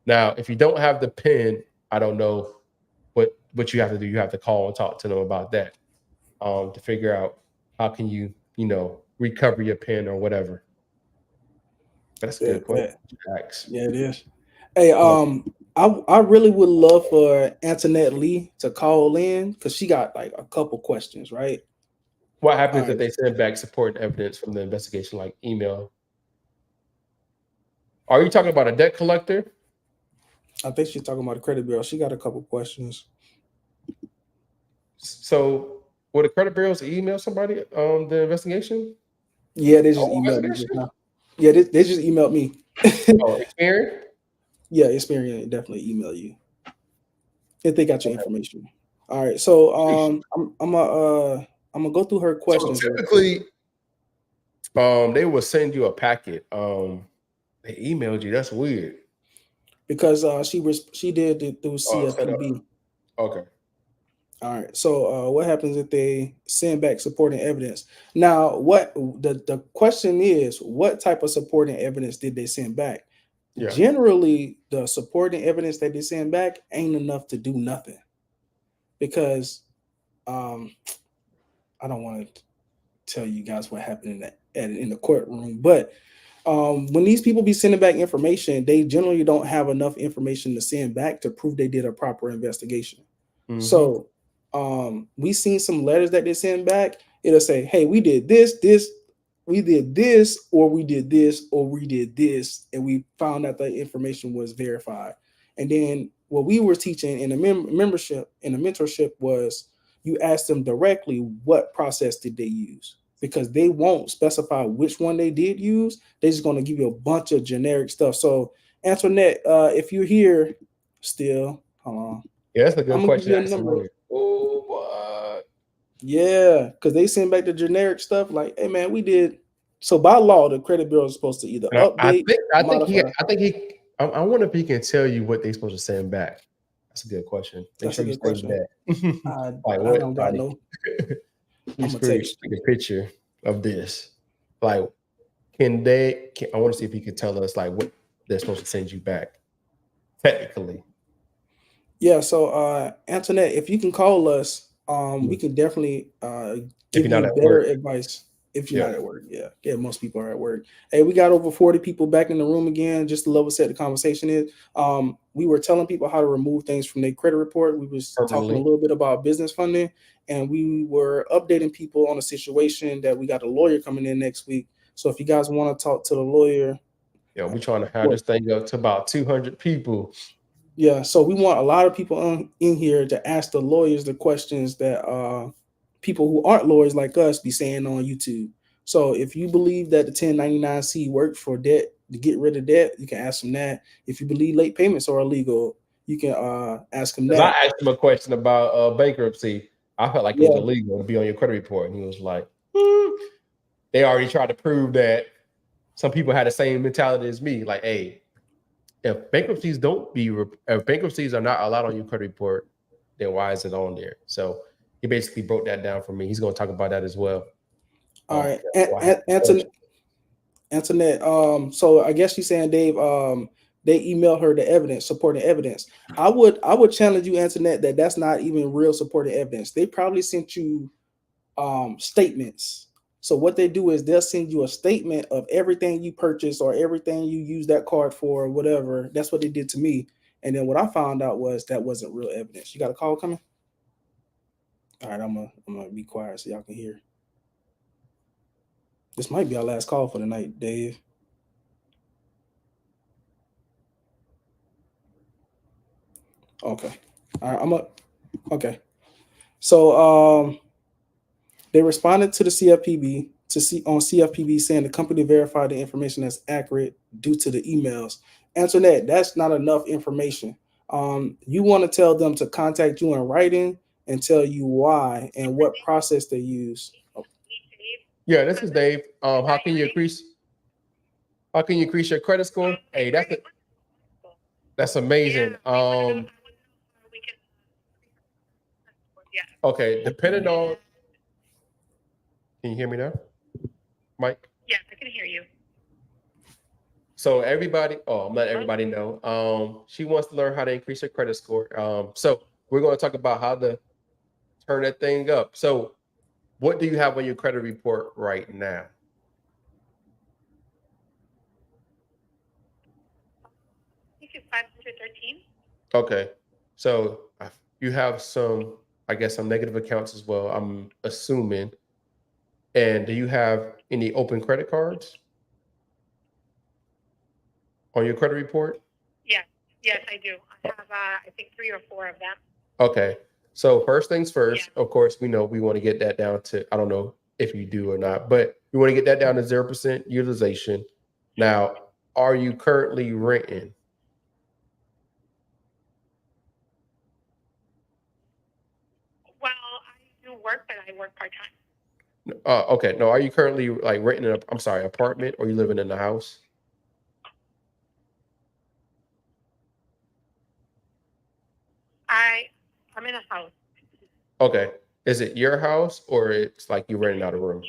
S1: Now, if you don't have the PIN, I don't know what you have to do. You have to call and talk to them about that, to figure out how can you recover your PIN or whatever. That's a good question.
S2: Yeah, it is. Hey, I really would love for Antoinette Lee to call in, because she got like a couple questions, right?
S1: What happens if they send back supporting evidence from the investigation, like email? Are you talking about a debt collector?
S2: I think she's talking about a credit bureau. She got a couple questions.
S1: So would the credit bureaus email somebody the investigation?
S2: Yeah, they just emailed me just now. Yeah, they just emailed me.
S1: Experian?
S2: Yeah, Experian definitely email you if they got your information. All right, so I'm gonna go through her questions.
S1: So typically, they will send you a packet. They emailed you. That's weird.
S2: Because she did it through CFPB.
S1: Okay.
S2: All right. So what happens if they send back supporting evidence? Now, what the question is, what type of supporting evidence did they send back? Yeah. Generally, the supporting evidence that they send back ain't enough to do nothing, because I don't want to tell you guys what happened in the courtroom, but when these people be sending back information, they generally don't have enough information to send back to prove they did a proper investigation. Mm-hmm. So we seen some letters that they send back. It'll say, hey, we did this, we did this, or we did this, or we did this, and we found out the information was verified. And then what we were teaching in the membership, in the mentorship, was you ask them directly what process did they use, because they won't specify which one they did use. They're just going to give you a bunch of generic stuff. So Antoinette, if you're here still, hold on.
S1: Yeah, that's a good question.
S2: Yeah, because they send back the generic stuff like, hey man, we did. So by law, the credit bureau is supposed to either update.
S1: I wonder if he can tell you what they're supposed to send back. That's a good question.
S2: That's a good question.
S1: I don't got no. Please take a picture of this. Like, I want to see if he can tell us like what they're supposed to send you back technically.
S2: Yeah. So Antoinette, if you can call us, We can definitely give
S1: you're
S2: you
S1: not at
S2: better
S1: work.
S2: advice if you're
S1: Yeah.
S2: not at work. Yeah, most people are at work. Hey, we got over 40 people back in the room again. Just to level set the conversation is, we were telling people how to remove things from their credit report. We was talking a
S1: Permanently.
S2: little bit about business funding, and we were updating people on a situation that we got a lawyer coming in next week. So if you guys want to talk to the lawyer,
S1: Yeah, we're trying to have
S2: what
S1: this thing up to about 200 people.
S2: yeah, so we want a lot of people in here to ask the lawyers the questions that people who aren't lawyers like us be saying on YouTube. So if you believe that the 1099-C worked for debt to get rid of debt, you can ask them that. If you believe late payments are illegal, you can ask them
S1: Because I
S2: that.
S1: asked him a question about bankruptcy. I felt like it was
S2: Yeah,
S1: illegal to be on your credit report. And he was like, they already tried to prove that some people had the same mentality as me. Like, hey, if bankruptcies if bankruptcies are not allowed on your credit report, then why is it on there? So he basically broke that down for me. He's going to talk about that as well.
S2: all right.
S1: So I have a
S2: Antoinette,
S1: question.
S2: Antoinette, so I guess you're saying, Dave, they emailed her the evidence, supporting evidence. I would challenge you, Antoinette, that that's not even real supporting evidence. They probably sent you statements. So what they do is they'll send you a statement of everything you purchased or everything you use that card for, or whatever. That's what they did to me. And then what I found out was that wasn't real evidence. You got a call coming? All right, I'm gonna be quiet so y'all can hear. This might be our last call for the night, Dave. Okay. All right, okay. So they responded to the CFPB to see on CFPB saying the company verified the information as accurate due to the emails. Antoinette, that's not enough information. You want to tell them to contact you in writing and tell you why and what process they use. Oh,
S1: Yeah, this is Dave. How can you increase? How can you increase your credit score? Hey, that's amazing. Okay, depending on. Can you hear me now, Mike?
S3: Yes, I can hear you.
S1: So everybody, I'm letting everybody know. She wants to learn how to increase her credit score. So we're going to talk about how to turn that thing up. So, what do you have on your credit report right now?
S3: I think it's 513.
S1: Okay, so you have some, I guess, some negative accounts as well. I'm assuming. And do you have any open credit cards on your credit report?
S3: Yes, yes, I do. I have, I think, 3 or 4 of them.
S1: Okay. So first things first, of course, we know we want to get that down to, I don't know if you do or not, but we want to get that down to 0% utilization. Now, are you currently renting?
S3: Well, I do work, but I work part-time.
S1: Okay. No, are you currently like renting apartment, or you living in the house?
S3: I'm in a house.
S1: Okay. Is it your house or it's like you renting out a room?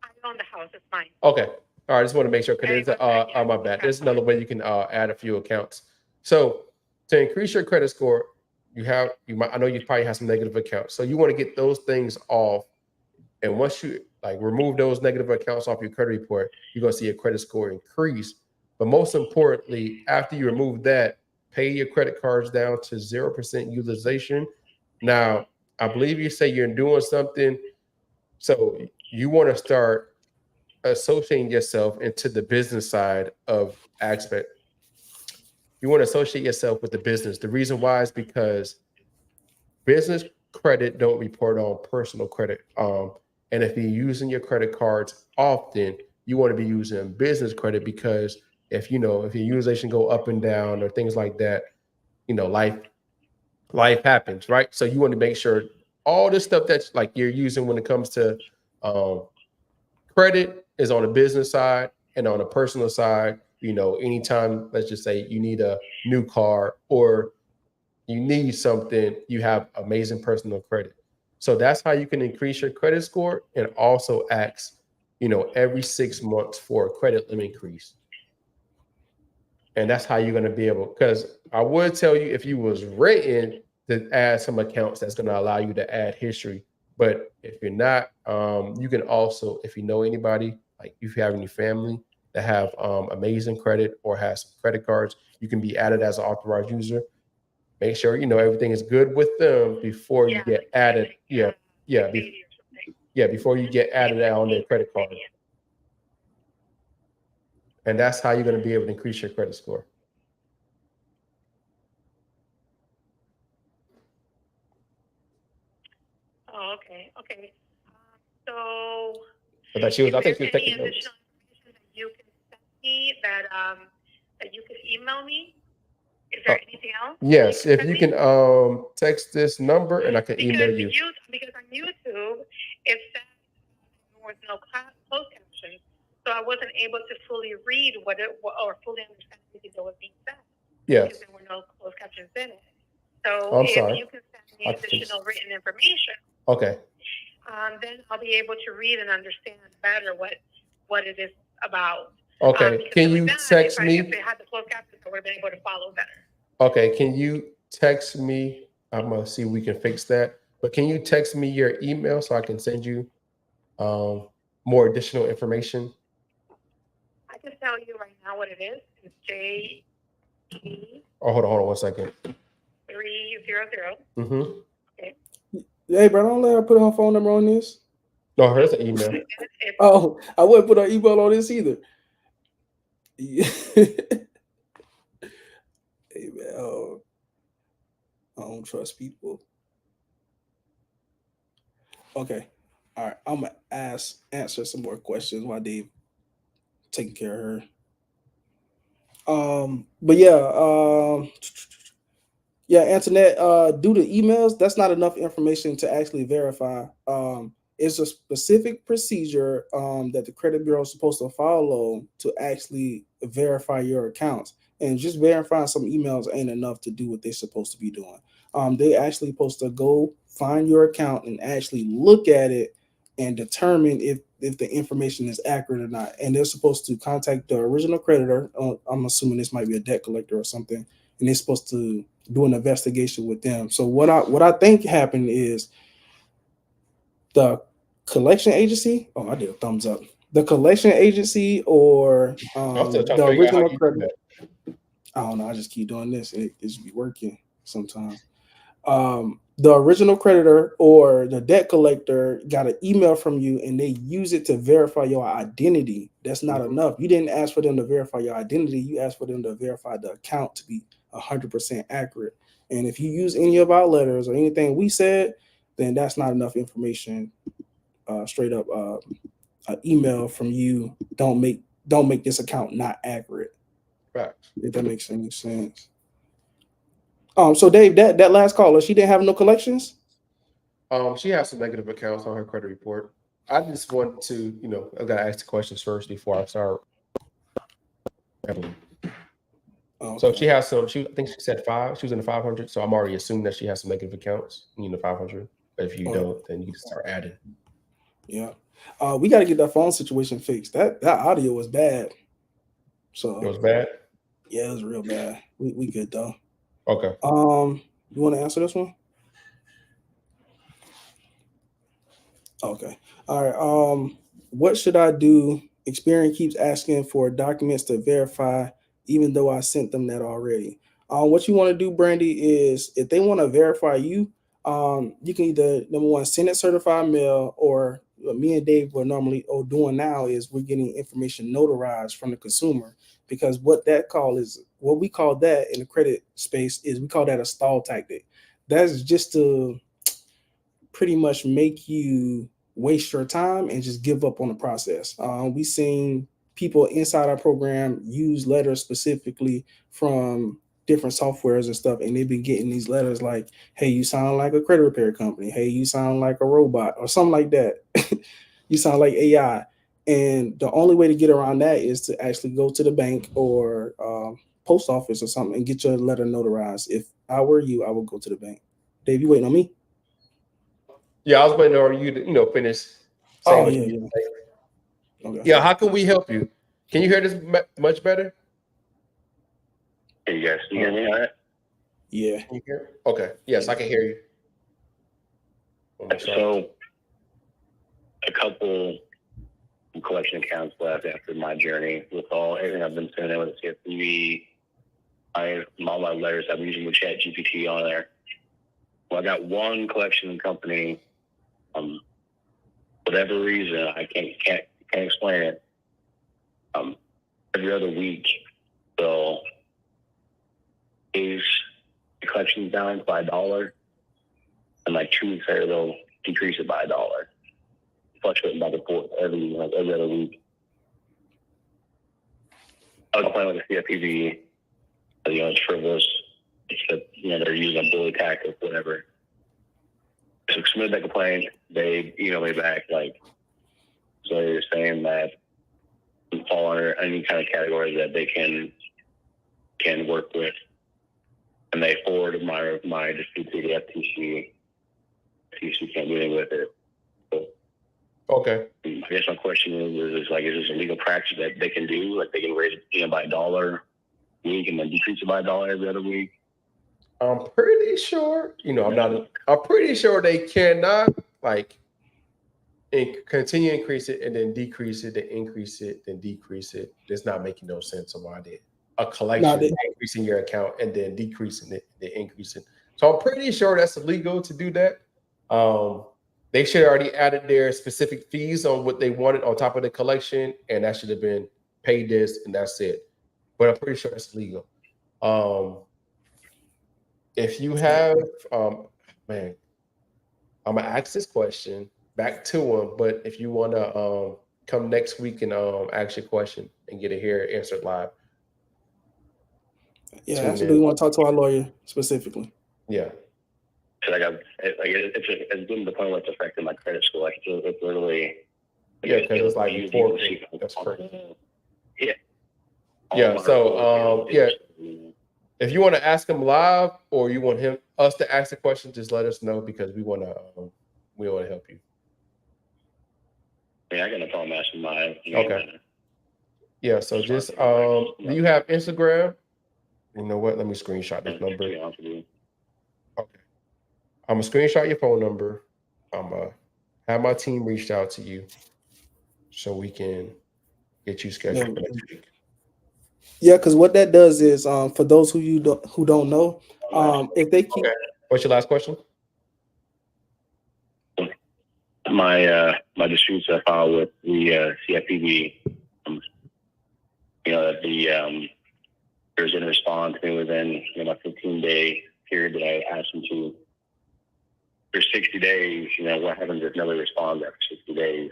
S3: I own the house. It's mine.
S1: Okay. All right. I just want to make sure because there's my bad. There's another way you can add a few accounts. So to increase your credit score, I know you probably have some negative accounts. So you want to get those things off. And once you like remove those negative accounts off your credit report, you're gonna see your credit score increase. But most importantly, after you remove that, pay your credit cards down to 0% utilization. Now, I believe you say you're doing something. So you want to start associating yourself into the business side of aspect. You want to associate yourself with the business. The reason why is because business credit don't report on personal credit. And if you're using your credit cards often, you want to be using business credit because if if your utilization go up and down or things like that, life happens, right? So you want to make sure all this stuff that's like you're using when it comes to um, credit is on the business side and on the personal side. Anytime, let's just say you need a new car or you need something, you have amazing personal credit. So that's how you can increase your credit score and also ask, every 6 months for a credit limit increase. And that's how you're going to be able, because I would tell you if you was written to add some accounts, that's going to allow you to add history. But if you're not, you can also, if you know anybody, like if you have any family that have amazing credit or has some credit cards, you can be added as an authorized user. Make sure you know everything is good with them before you get added. Before you get added on their credit card. And that's how you're going to be able to increase your credit score.
S3: Oh, okay. So,
S1: I think she was taking
S3: additional
S1: notes.
S3: information that you can send me that you can email me? Is there anything else?
S1: Yes, if you can text this number and I can email you.
S3: Because on YouTube, it said there was no closed captions, so I wasn't able to fully read or fully understand anything that was being said.
S1: Yes.
S3: Because there were no closed captions in it. So
S1: I'm
S3: if
S1: sorry.
S3: you can send me additional written information,
S1: okay,
S3: then I'll be able to read and understand better what it is about.
S1: Okay, can you text me?
S3: If they had the closed captions, I would have been able to follow better.
S1: Okay, can you text me? I'm gonna see if we can fix that. But can you text me your email so I can send you more additional information?
S3: I can tell you right now what it is. It's J.
S1: Oh, hold on 1 second.
S3: 300.
S1: Mm-hmm.
S3: Okay.
S2: Hey, bro, don't let her put her phone number on this.
S1: No, here's an email.
S2: Oh, I wouldn't put her email on this either. Hey, man, I don't trust people. Okay. All right. I'm gonna answer some more questions while Dave taking care of her. But yeah, Antoinette, due to emails, that's not enough information to actually verify. It's a specific procedure that the credit bureau is supposed to follow to actually verify your accounts. And just verifying some emails ain't enough to do what they're supposed to be doing. They actually supposed to go find your account and actually look at it and determine if the information is accurate or not. And they're supposed to contact the original creditor. I'm assuming this might be a debt collector or something, and they're supposed to do an investigation with them. So what I think happened is the collection agency. Oh, I did a thumbs up. The collection agency or the original creditor. I don't know. I just keep doing this. It just be working sometimes. The original creditor or the debt collector got an email from you and they use it to verify your identity. That's not enough. You didn't ask for them to verify your identity. You asked for them to verify the account to be 100% accurate. And if you use any of our letters or anything we said, then that's not enough information. Straight up, an email from you don't make this account not accurate.
S1: Right.
S2: If that makes any sense. So Dave, that last caller, she didn't have no collections.
S1: She has some negative accounts on her credit report. I just want to, I gotta ask the questions first before I start. Okay. So she has some. I think she said 5. She was in the 500. So I'm already assuming that she has some negative accounts in the 500. But if you don't, then you can start adding.
S2: Yeah, we got to get that phone situation fixed. That audio was bad. So
S1: it was bad.
S2: Yeah, it was real bad. We good though.
S1: Okay.
S2: You want to answer this one? Okay. All right. What should I do? Experian keeps asking for documents to verify, even though I sent them that already. What you want to do, Brandy, is if they want to verify you, you can either number one send it certified mail, or what me and Dave were normally doing now is we're getting information notarized from the consumer, because what we call that in the credit space is we call that a stall tactic. That's just to pretty much make you waste your time and just give up on the process. We seen people inside our program use letters specifically from different softwares and stuff, and they've been getting these letters like, hey, you sound like a credit repair company. Hey, you sound like a robot or something like that. You sound like AI. And the only way to get around that is to actually go to the bank or post office or something and get your letter notarized. If I were you, I would go to the bank. Dave, you waiting on me?
S1: Yeah, I was waiting on you to finish.
S2: Oh, yeah.
S1: Okay. Yeah, how can we help you? Can you hear this much better?
S4: Hey, you guys, you hear me all right?
S2: Yeah.
S1: Can you hear? Okay. Yes, I can hear you.
S4: So, a couple collection accounts left after my journey with everything I've been sending with the CFPB. All my letters I've been using with Chat GPT on there. Well, I got one collection company. Whatever reason, I can't explain it. Every other week, they'll raise the collections down by $1, and like 2 weeks later, they'll decrease it by $1. Fluctuating back and forth every other week. I was playing with the CFPB. It's frivolous. They're using a bully tactic, whatever. So submitted that complaint. They emailed me back so they're saying that I fall under any kind of category that they can work with, and they forwarded my dispute to the FTC. FTC can't do anything with it. So,
S1: okay.
S4: I guess my question is this a legal practice that they can do? Like they can raise it by $1 a week and then decrease it by $1 every other week?
S1: I'm pretty sure, I'm pretty sure they cannot continue to increase it and then decrease it, then increase it, then decrease it. It's not making no sense of why they a collection increasing your account and then decreasing it, then increasing. So I'm pretty sure that's illegal to do that. They should have already added their specific fees on what they wanted on top of the collection, and that should have been paid this, and that's it. But I'm pretty sure it's legal. If you have, man, I'm gonna ask this question back to him. But if you want to come next week and ask your question and get it here answered live,
S2: yeah, absolutely. We want to talk to our lawyer specifically.
S1: Yeah.
S4: It's getting to the point where it's affecting my credit score. It's literally.
S1: Yeah, because it's like before. That's correct.
S4: Yeah.
S1: Yeah. So yeah. If you want to ask him live or you want us to ask the question, just let us know because we want to help you.
S4: Yeah, I got no problem asking live.
S1: Okay. Yeah. So just do you have Instagram? You know what? Let me screenshot this number. Okay. I'm gonna screenshot your phone number. I'm gonna have my team reach out to you so we can get you scheduled for next week.
S2: Yeah, because what that does is, for those who don't know, if they keep.
S1: Okay. What's your last question?
S4: My disputes I filed with the CFPB. There's a response to me within my 15-day period that I asked them to. For 60 days, what happens if nobody responds after 60 days?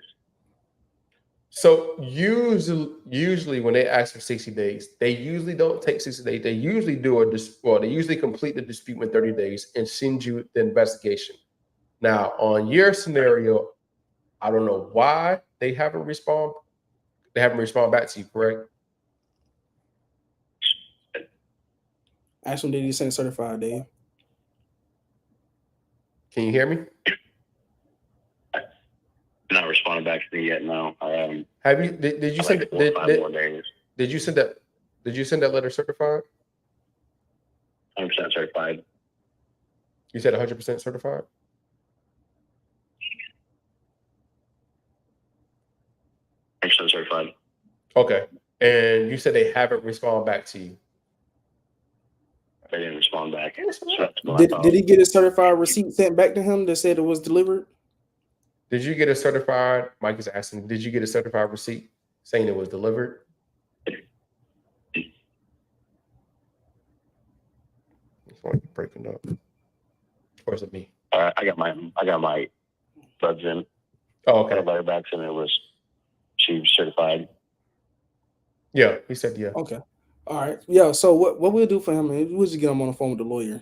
S1: So usually when they ask for 60 days, they usually don't take 60 days. They usually they usually complete the dispute in 30 days and send you the investigation. Now, on your scenario, I don't know why they haven't responded. They haven't responded back to you, correct?
S2: Ask them, did you send certified, Dave?
S1: Can you hear me?
S4: Not responding back to me yet. No.
S1: Have you? Did you send? Did you send that? Did you send that letter certified?
S4: 100% certified.
S1: You said 100% certified.
S4: 100% certified.
S1: Okay, and you said they haven't responded back to you.
S4: They didn't respond back.
S2: Did he get a certified receipt sent back to him that said it was delivered?
S1: Did you get a certified? Mike is asking. Did you get a certified receipt saying it was delivered? It's like breaking up. Or is it me?
S4: I got my buds in.
S1: Oh, okay.
S4: Got a letter back and she was certified.
S1: Yeah, he said yeah.
S2: Okay. All right. Yeah. So what we'll do for him is we'll just get him on the phone with the lawyer.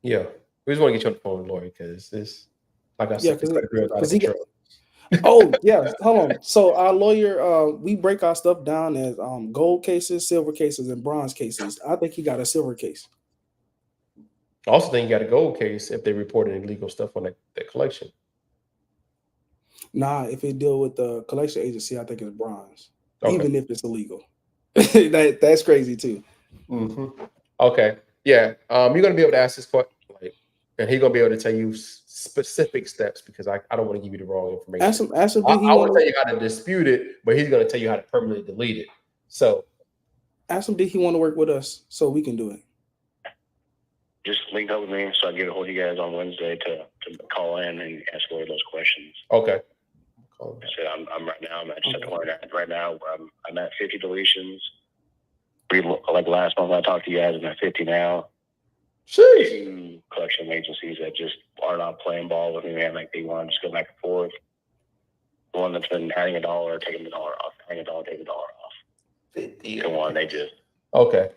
S1: Yeah, we just want to get you on the phone with the lawyer because this, like I said,
S2: because he got. Oh yeah, hold on. So our lawyer, we break our stuff down as gold cases, silver cases, and bronze cases. I think he got a silver case.
S1: I also think you got a gold case if they reported illegal stuff on that collection.
S2: Nah, if it deal with the collection agency, I think it's bronze,
S1: okay.
S2: Even if it's illegal. That's crazy too.
S1: Mm-hmm. Okay. Yeah. You're gonna be able to ask this question, like, and he's gonna be able to tell you specific steps because I don't want to give you the wrong information.
S2: Ask him,
S1: I,
S2: did he
S1: I will
S2: want
S1: tell
S2: to
S1: you how to dispute it, but he's gonna tell you how to permanently delete it. So
S2: ask him, did he want to work with us so we can do it?
S4: Just link up with me so I can get a hold of you guys on Wednesday to call in and ask all those questions.
S1: okay.
S4: I said I'm right now. I'm at the point right now where I'm at 50 deletions. Like last month I talked to you guys, I'm at 50 now.
S1: Sheesh.
S4: 2 collection agencies that just are not playing ball with me, man. Like they want to just go back and forth. The one that's been adding $1, taking the dollar off, adding $1, taking the dollar off.
S1: 50.
S4: The one they just
S1: Okay.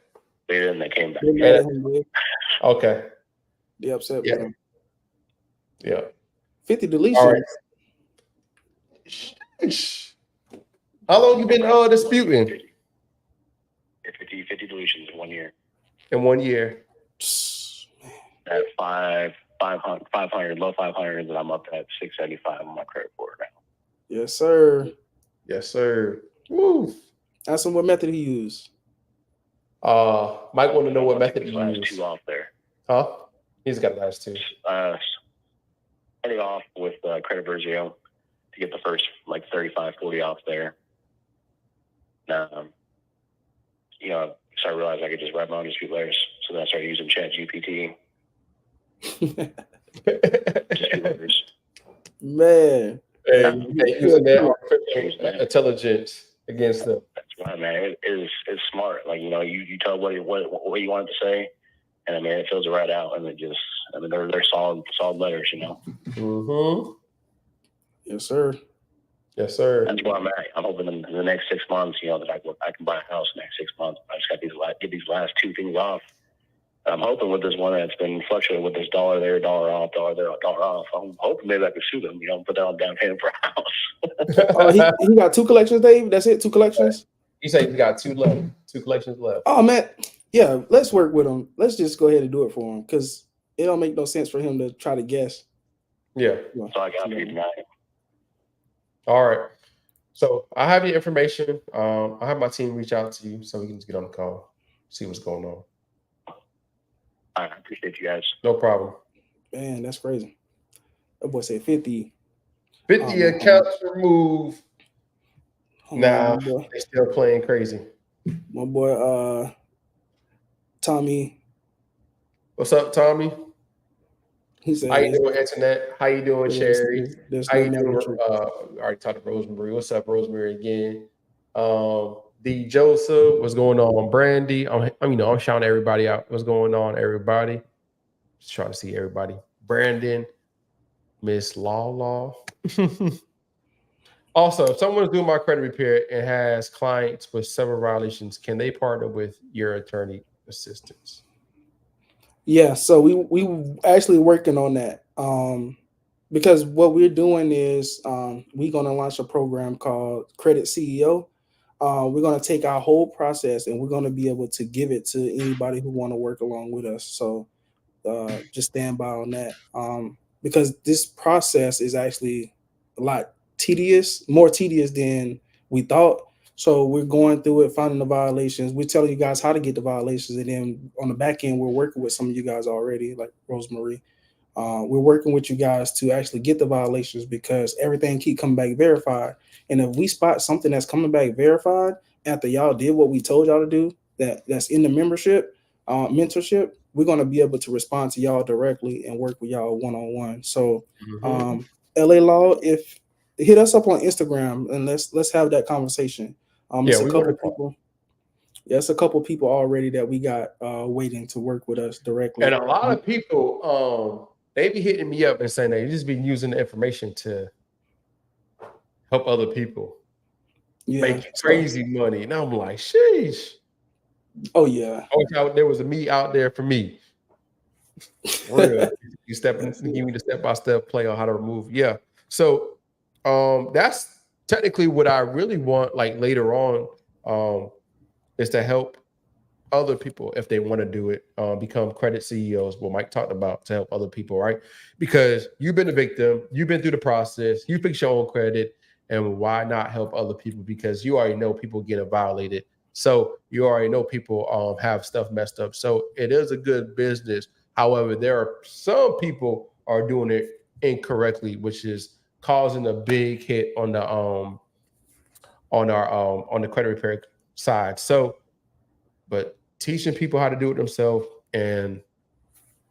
S4: they didn't. They came back.
S2: They're mad at him, dude.
S1: Okay.
S2: They upset
S1: Yeah.
S2: with him.
S1: Yeah.
S2: 50 deletions.
S1: All right. Sheesh. How long you been disputing?
S4: 50 deletions in 1 year.
S1: In 1 year.
S4: At 500, low 500s, and I'm up at 675 on my credit report now.
S2: Yes, sir.
S1: Yes, sir. Woo.
S2: Ask him what method he used.
S1: Mike want to know what method he
S4: last
S1: used.
S4: 2 off there.
S1: Huh? He's got the last 2.
S4: Starting off with Credit Virgio to get the first like 35, 40 off there. You know, so I realized I could just write my own dispute letters. So then I started using Chat GPT. Dispute letters.
S2: Man.
S1: And using that artificial intelligence against them.
S4: That's right, man. It's smart. Like, you know, you tell what you want it to say, and I mean it fills it right out, and it just, I mean they're solid letters, you know.
S1: Mm-hmm.
S2: Yes, sir.
S1: Yes, sir.
S4: That's where I'm at. I'm hoping in the next 6 months, you know, that I can buy a house in the next 6 months. I just got get these last 2 things off. I'm hoping with this one that's been fluctuating with this dollar there, dollar off, dollar there, dollar off. I'm hoping maybe I can sue them, you know, put that on down payment for a house.
S2: Oh, he got 2 collections, Dave. That's it. 2 collections.
S1: You say he's got 2 left, 2 collections left.
S2: Oh man, yeah. Let's work with him. Let's just go ahead and do it for him because it don't make no sense for him to try to guess.
S1: Yeah.
S4: So I got you tonight.
S1: All right. So I have your information. I have my team reach out to you so we can just get on the call, see what's going on.
S4: I appreciate you guys.
S1: No problem.
S2: Man, that's crazy. That boy said 50.
S1: 50 accounts removed. Nah,
S2: boy.
S1: they still playing crazy.
S2: My boy, Tommy.
S1: What's up, Tommy?
S2: He said,
S1: how you doing, Internet? How you doing, Sherry?
S2: There's
S1: How
S2: no
S1: you doing?
S2: metric.
S1: I already talked to Rosemary. What's up, Rosemary, again? D. Joseph, what's going on? Brandy, I'm shouting everybody out. What's going on, everybody? Just trying to see everybody. Brandon, Miss Law. Also, if someone is doing my credit repair and has clients with several violations, can they partner with your attorney assistance?
S2: Yeah, so we actually working on that. Because what we're doing is we're gonna launch a program called Credit CEO. We're gonna take our whole process and we're gonna be able to give it to anybody who want to work along with us. So just stand by on that. Because this process is actually a lot more tedious than we thought. So we're going through it, finding the violations. We're telling you guys how to get the violations, and then on the back end, we're working with some of you guys already, like Rosemary. We're working with you guys to actually get the violations because everything keep coming back verified. And if we spot something that's coming back verified after y'all did what we told y'all to do, that's in the membership, mentorship, we're going to be able to respond to y'all directly and work with y'all one-on-one. So LA Law, if hit us up on Instagram and let's have that conversation. It's a couple people. Yeah, it's a couple people already that we got waiting to work with us directly.
S1: And a lot of people, they be hitting me up and saying they just be using the information to help other people make crazy money. And I'm like, sheesh.
S2: Oh yeah.
S1: I wish there was a me out there for me. Real. You give me the step-by-step play on how to remove. Yeah. So that's technically what I really want, like later on, is to help other people if they want to do it, become credit CEOs, what Mike talked about, to help other people, right? Because you've been a victim, you've been through the process, you fix your own credit, and why not help other people? Because you already know people getting violated So you already know people have stuff messed up. So it is a good business. However, there are some people are doing it incorrectly, which is causing a big hit on the on the credit repair side. So, but teaching people how to do it themselves, and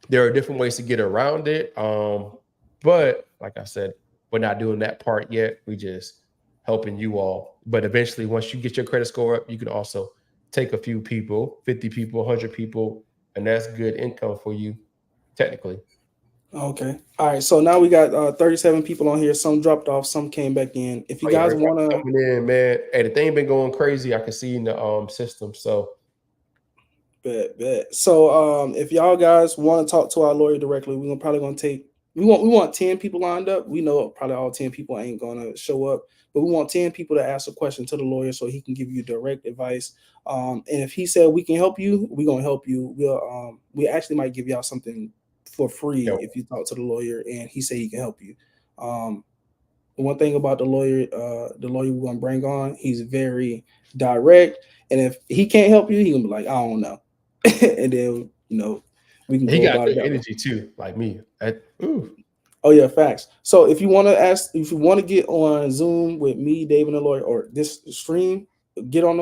S1: there are different ways to get around it. But like I said, we're not doing that part yet. We just helping you all. But eventually, once you get your credit score up, you can also take a few people, 50 people, 100 people, and that's good income for you, technically.
S2: Okay. All right. So now we got 37 people on here. Some dropped off, some came back in. If you
S1: Oh yeah,
S2: guys
S1: everybody
S2: want to,
S1: coming in, man. Hey, the thing been going crazy. I can see in the system. So
S2: bet. So if y'all guys want to talk to our lawyer directly, we're probably gonna take we want 10 people lined up. We know probably all 10 people ain't gonna show up, but we want 10 people to ask a question to the lawyer so he can give you direct advice. And if he said we can help you, we're gonna help you. We actually might give y'all something for free
S1: yo,
S2: if you talk to the lawyer and he say he can help you. Um, one thing about the lawyer we're gonna bring on, he's very direct. And if he can't help you, he gonna be like, I don't know. And then we can
S1: he
S2: go
S1: got
S2: about it
S1: good
S2: that way.
S1: energy too, like me. Ooh.
S2: Oh yeah, facts. So if you want to if you want to get on Zoom with me, Dave, and a lawyer, or this stream, get on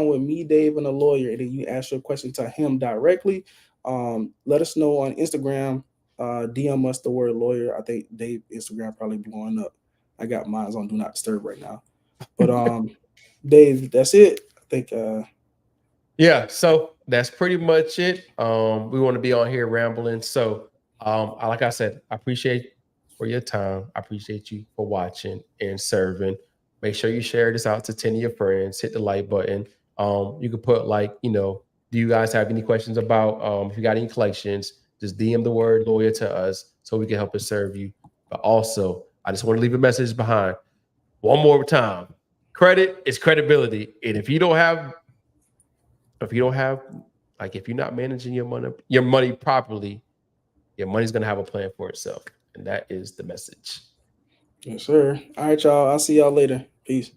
S2: with me, Dave, and a lawyer, and then you ask your question to him directly. Let us know on Instagram. DM us the word lawyer. I think Dave Instagram probably blowing up. I got mine on do not disturb right now. But Dave, that's it. I think
S1: Yeah, so that's pretty much it. We want to be on here rambling. So, like I said, I appreciate for your time. I appreciate you for watching and serving. Make sure you share this out to 10 of your friends. Hit the like button. You can put like, do you guys have any questions about if you got any collections? Just DM the word lawyer to us so we can help us serve you. But also, I just want to leave a message behind one more time. Credit is credibility. And if you don't have like if you're not managing your money properly, your money's gonna have a plan for itself. And that is the message.
S2: yes, sir. All right, y'all. I'll see y'all later. Peace.